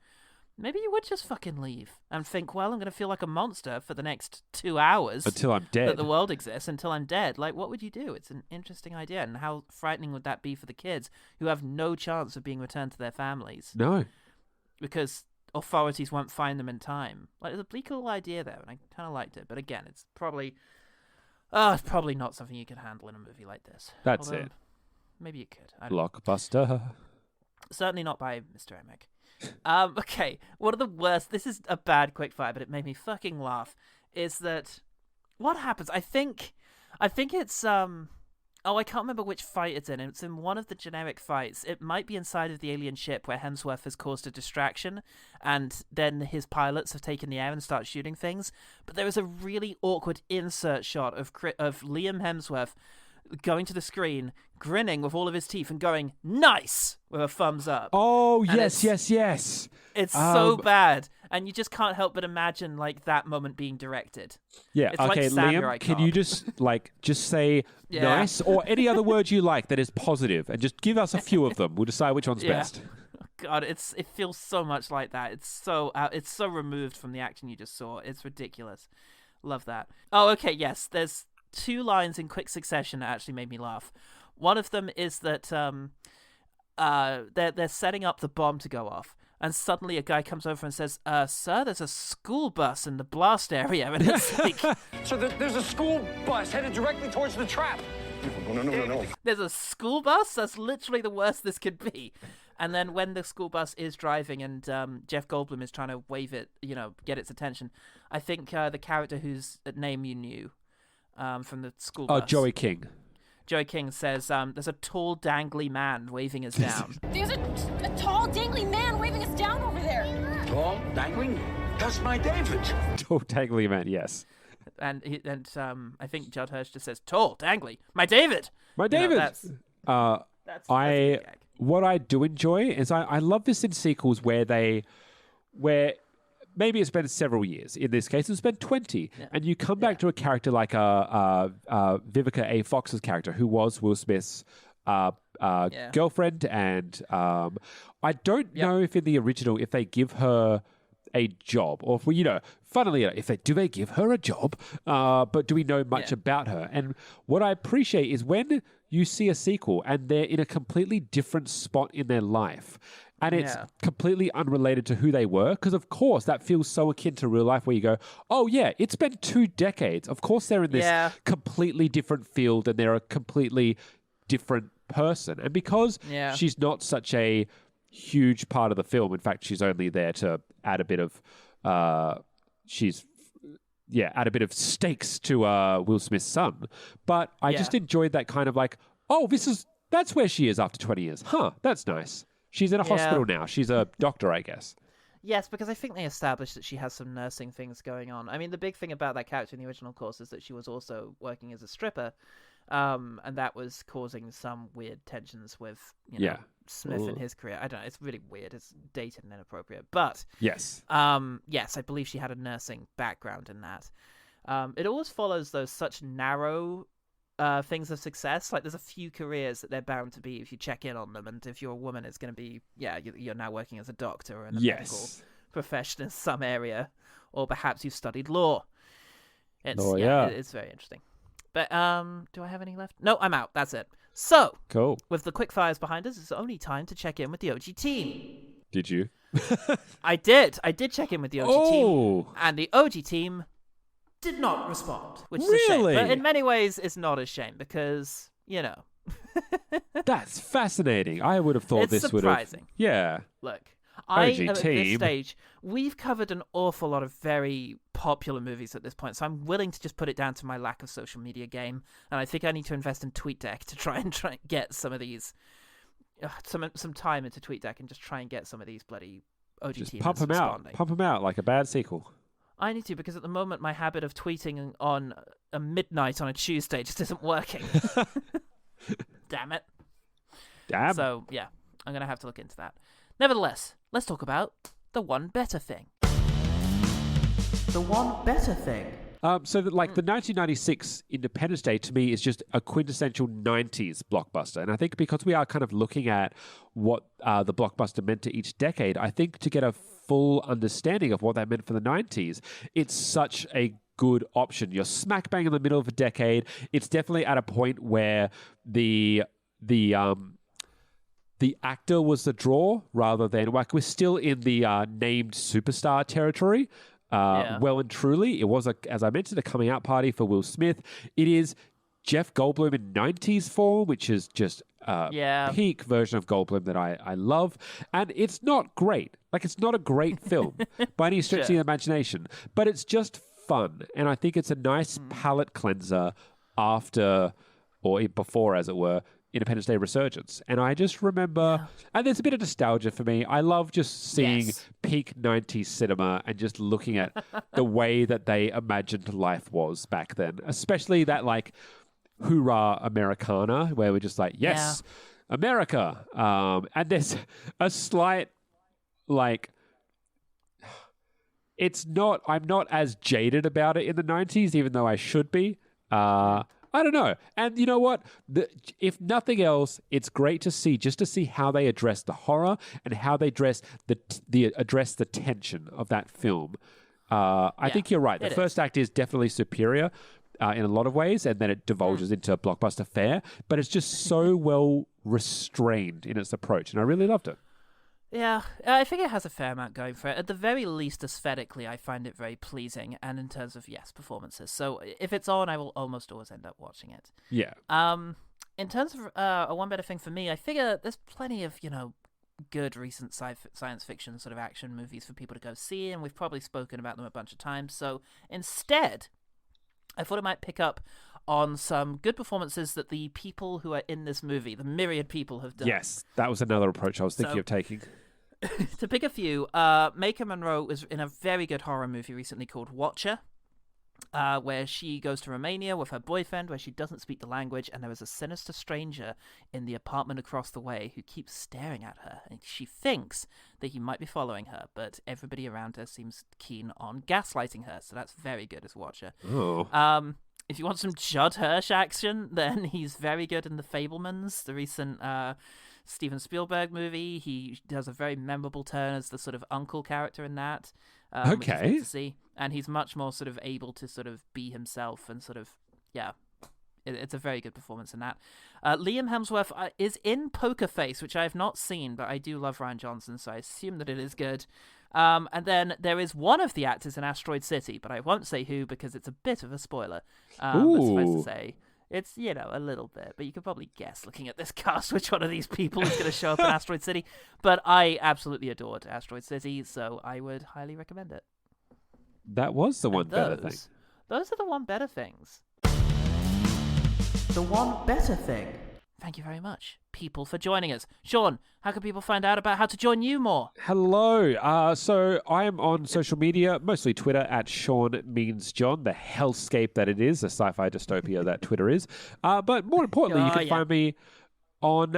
Maybe you would just fucking leave and think, well, I'm going to feel like a monster for the next 2 hours. Until I'm dead. That the world exists, until I'm dead. Like, what would you do? It's an interesting idea. And how frightening would that be for the kids who have no chance of being returned to their families? No. Because authorities won't find them in time. Like, there's a bleak little idea there, and I kind of liked it. But again, it's probably not something you could handle in a movie like this. That's it. Maybe you could. Blockbuster. Certainly not by Mr. Emick. Okay, one of the worst, this is a bad quickfire, but it made me fucking laugh, is that what happens, I think it's, I can't remember which fight it's in. It's in one of the generic fights. It might be inside of the alien ship where Hemsworth has caused a distraction, and then his pilots have taken the air and start shooting things, but there is a really awkward insert shot of Liam Hemsworth going to the screen, grinning with all of his teeth and going, nice, with a thumbs up. Oh, and yes. It's so bad. And you just can't help but imagine, like, that moment being directed. Yeah, it's okay, like Liam, can you just say nice, or any other word you like that is positive, and just give us a few of them. We'll decide which one's best. God, it feels so much like that. It's so removed from the action you just saw. It's ridiculous. Love that. Oh, okay, yes, there's 2 lines in quick succession that actually made me laugh. One of them is that they're setting up the bomb to go off, and suddenly a guy comes over and says, sir, there's a school bus in the blast area. And it's like... So there's a school bus headed directly towards the trap. No. There's a school bus? That's literally the worst this could be. And then when the school bus is driving and Jeff Goldblum is trying to wave it, get its attention, I think the character whose name you knew from the school bus... Oh, Joey King. Joey King says, there's a tall, dangly man waving us down. There's a tall, dangly man waving us down over there. Tall, dangling? That's my David. Tall, dangly man, yes. And I think Judd Hirsch just says, tall, dangly, my David. My David. That's a gag. What I do enjoy is I love this in sequels where maybe it's been several years. In this case, it's been 20. Yeah. And you come back to a character like Vivica A. Fox's character, who was Will Smith's girlfriend. And I don't know if in the original, if they give her a job, or if funnily enough, do they give her a job? But do we know much about her? And what I appreciate is when you see a sequel and they're in a completely different spot in their life, and it's completely unrelated to who they were, because of course that feels so akin to real life, where you go, oh yeah, it's been 2 decades. Of course they're in this completely different field, and they're a completely different person. And because she's not such a huge part of the film, in fact, she's only there to add a bit of add a bit of stakes to Will Smith's son. But I just enjoyed that kind of like, oh, that's where she is after 20 years. Huh, that's nice. She's in a hospital now. She's a doctor, I guess. Yes, because I think they established that she has some nursing things going on. I mean, the big thing about that character in the original, of course, is that she was also working as a stripper, and that was causing some weird tensions with, Smith and his career. I don't know. It's really weird. It's dated and inappropriate. But yes, I believe she had a nursing background in that. It always follows those such narrow things of success. Like, there's a few careers that they're bound to be if you check in on them, and if you're a woman, it's going to be you're now working as a doctor or in the medical profession in some area, or perhaps you've studied law. It's very interesting. But do I have any left? No, I'm out. That's it. So cool. With the quick fires behind us, it's only time to check in with the OG team. Did you? I did check in with the OG team, and the OG team did not respond, which is a shame. But in many ways, it's not a shame because, That's fascinating. I would have thought this would have... Yeah. Look, OG at team. this stage, we've covered an awful lot of very popular movies at this point, so I'm willing to just put it down to my lack of social media game, and I think I need to invest in TweetDeck to try and get some of these... some time into TweetDeck and just try and get some of these bloody OG teams responding. Pump them out like a bad sequel. I need to, because at the moment my habit of tweeting on a midnight on a Tuesday just isn't working. Damn it. Damn. So, yeah, I'm going to have to look into that. Nevertheless, let's talk about the one better thing. The one better thing. The 1996 Independence Day to me is just a quintessential 90s blockbuster. And I think because we are kind of looking at what the blockbuster meant to each decade, I think to get a full understanding of what that meant for the 90s, it's such a good option. You're smack bang in the middle of a decade. It's definitely at a point where the actor was the draw rather than, like, we're still in the named superstar territory. Well and truly, it was, as I mentioned, a coming out party for Will Smith. It is Jeff Goldblum in 90s form, which is just peak version of Goldblum that I love. And it's not great. Like, it's not a great film by any stretch of the imagination, but it's just fun. And I think it's a nice palate cleanser after, or before, as it were, Independence Day Resurgence. And I just remember, and there's a bit of nostalgia for me. I love just seeing peak 90s cinema and just looking at the way that they imagined life was back then, especially that, like, hoorah Americana, where we're just like, yes, America. And there's a slight, like, I'm not as jaded about it in the 90s, even though I should be. I don't know. And you know what? If nothing else, it's great to see how they address the horror and how they address the tension of that film. I think you're right. The first act is definitely superior in a lot of ways, and then it divulges into blockbuster fare. But it's just so well restrained in its approach, and I really loved it. Yeah, I think it has a fair amount going for it. At the very least, aesthetically, I find it very pleasing, and in terms of, performances. So if it's on, I will almost always end up watching it. Yeah. In terms of a one better thing for me, I figure there's plenty of, good recent science fiction sort of action movies for people to go see, and we've probably spoken about them a bunch of times. So instead, I thought I might pick up on some good performances that the people who are in this movie, the myriad people, have done. Yes, that was another approach I was thinking of taking. To pick a few, Maika Monroe was in a very good horror movie recently called Watcher, where she goes to Romania with her boyfriend, where she doesn't speak the language, and there is a sinister stranger in the apartment across the way who keeps staring at her, and she thinks that he might be following her, but everybody around her seems keen on gaslighting her, so that's very good as Watcher. Oh. If you want some Judd Hirsch action, then he's very good in The Fabelmans, the recent Steven Spielberg movie. He does a very memorable turn as the sort of uncle character in that. Which is good to see. And he's much more sort of able to sort of be himself and sort of, it's a very good performance in that. Liam Hemsworth is in Poker Face, which I have not seen, but I do love Rian Johnson, so I assume that it is good. And then there is one of the actors in Asteroid City, but I won't say who because it's a bit of a spoiler. But suffice to say, It's, a little bit, but you could probably guess, looking at this cast, which one of these people is going to show up in Asteroid City. But I absolutely adored Asteroid City, so I would highly recommend it. That was the one better thing. Those are the one better things. The one better thing. Thank you very much, people, for joining us. Sean, how can people find out about how to join you more? Hello. So I am on social media, mostly Twitter, at Sean Means John, the hellscape that it is, the sci-fi dystopia that Twitter is. But more importantly, you can find me on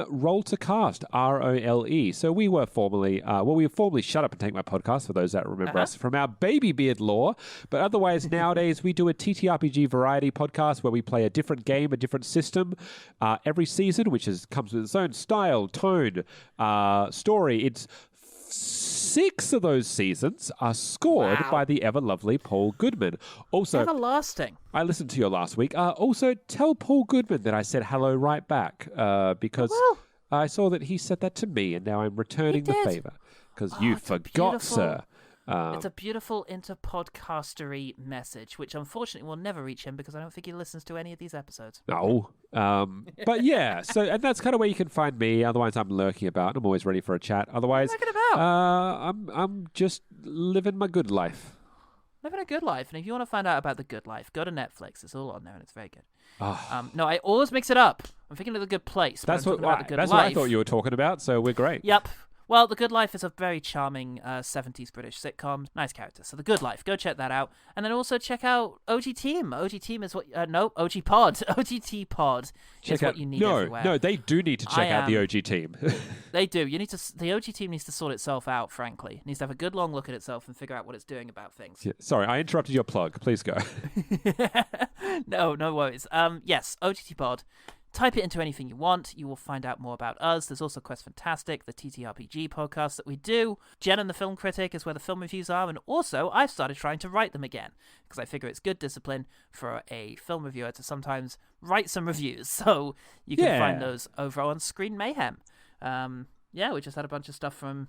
Roll to Cast, ROLE. So we were formerly, Shut Up and Take My Podcast, for those that remember us from our baby beard lore. But otherwise, nowadays, we do a TTRPG variety podcast where we play a different game, a different system every season, which comes with its own style, tone, story. It's 6 of those seasons are scored by the ever-lovely Paul Goodman. Also, everlasting. I listened to your last week. Also, tell Paul Goodman that I said hello right back because I saw that he said that to me, and now I'm returning the favor because you forgot, sir. It's a beautiful inter-podcastery message, which unfortunately will never reach him because I don't think he listens to any of these episodes. No. But yeah, and that's kind of where you can find me. Otherwise, I'm lurking about. I'm always ready for a chat. Otherwise, I'm just living my good life. Living a good life. And if you want to find out about the good life, go to Netflix. It's all on there and it's very good. No, I always mix it up. I'm thinking of The Good Place. That's what I thought you were talking about, so we're great. Yep. Well, The Good Life is a very charming 70s British sitcom. Nice character. So The Good Life, go check that out. And then also check out OG Team. OG Team is what... OG Pod. OGT Pod is what you need everywhere. No, they do need to check out the OG Team. They do. The OG Team needs to sort itself out, frankly. It needs to have a good long look at itself and figure out what it's doing about things. Yeah, sorry, I interrupted your plug. Please go. No worries. Yes, OGT Pod. Type it into anything you want. You will find out more about us. There's also Quest Fantastic, the TTRPG podcast that we do. Jen and the Film Critic is where the film reviews are. And also, I've started trying to write them again because I figure it's good discipline for a film reviewer to sometimes write some reviews. So you can find those over on Screen Mayhem. We just had a bunch of stuff from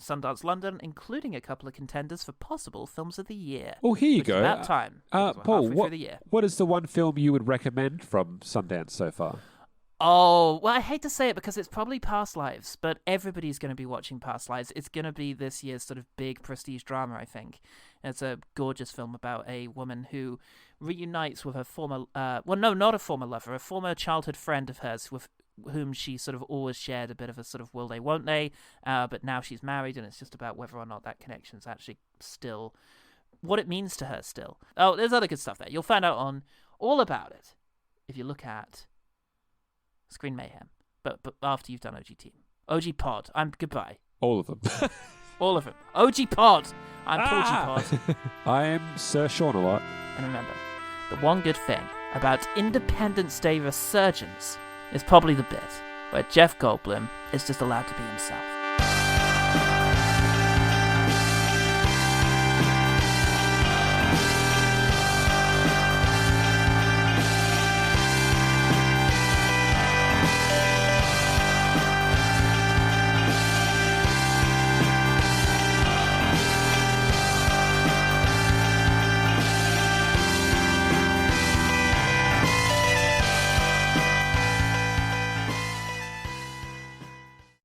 Sundance London, including a couple of contenders for possible films of the year. Oh, here you go. About time. Paul, what is the one film you would recommend from Sundance so far? Oh, well, I hate to say it because it's probably Past Lives, but everybody's going to be watching Past Lives. It's going to be this year's sort of big prestige drama, I think. It's a gorgeous film about a woman who reunites with her former, not a former lover, a former childhood friend of hers with whom she sort of always shared a bit of a sort of will they, won't they, but now she's married, and it's just about whether or not that connection is actually still what it means to her still. Oh, there's other good stuff there. You'll find out on all about it if you look at Screen Mayhem, but after you've done OG Team. OG Pod. Goodbye. All of them. All of them. OG Pod. I'm Paul G Pod. I'm Sir Sean a lot. And remember, the one good thing about Independence Day Resurgence is probably the bit where Jeff Goldblum is just allowed to be himself.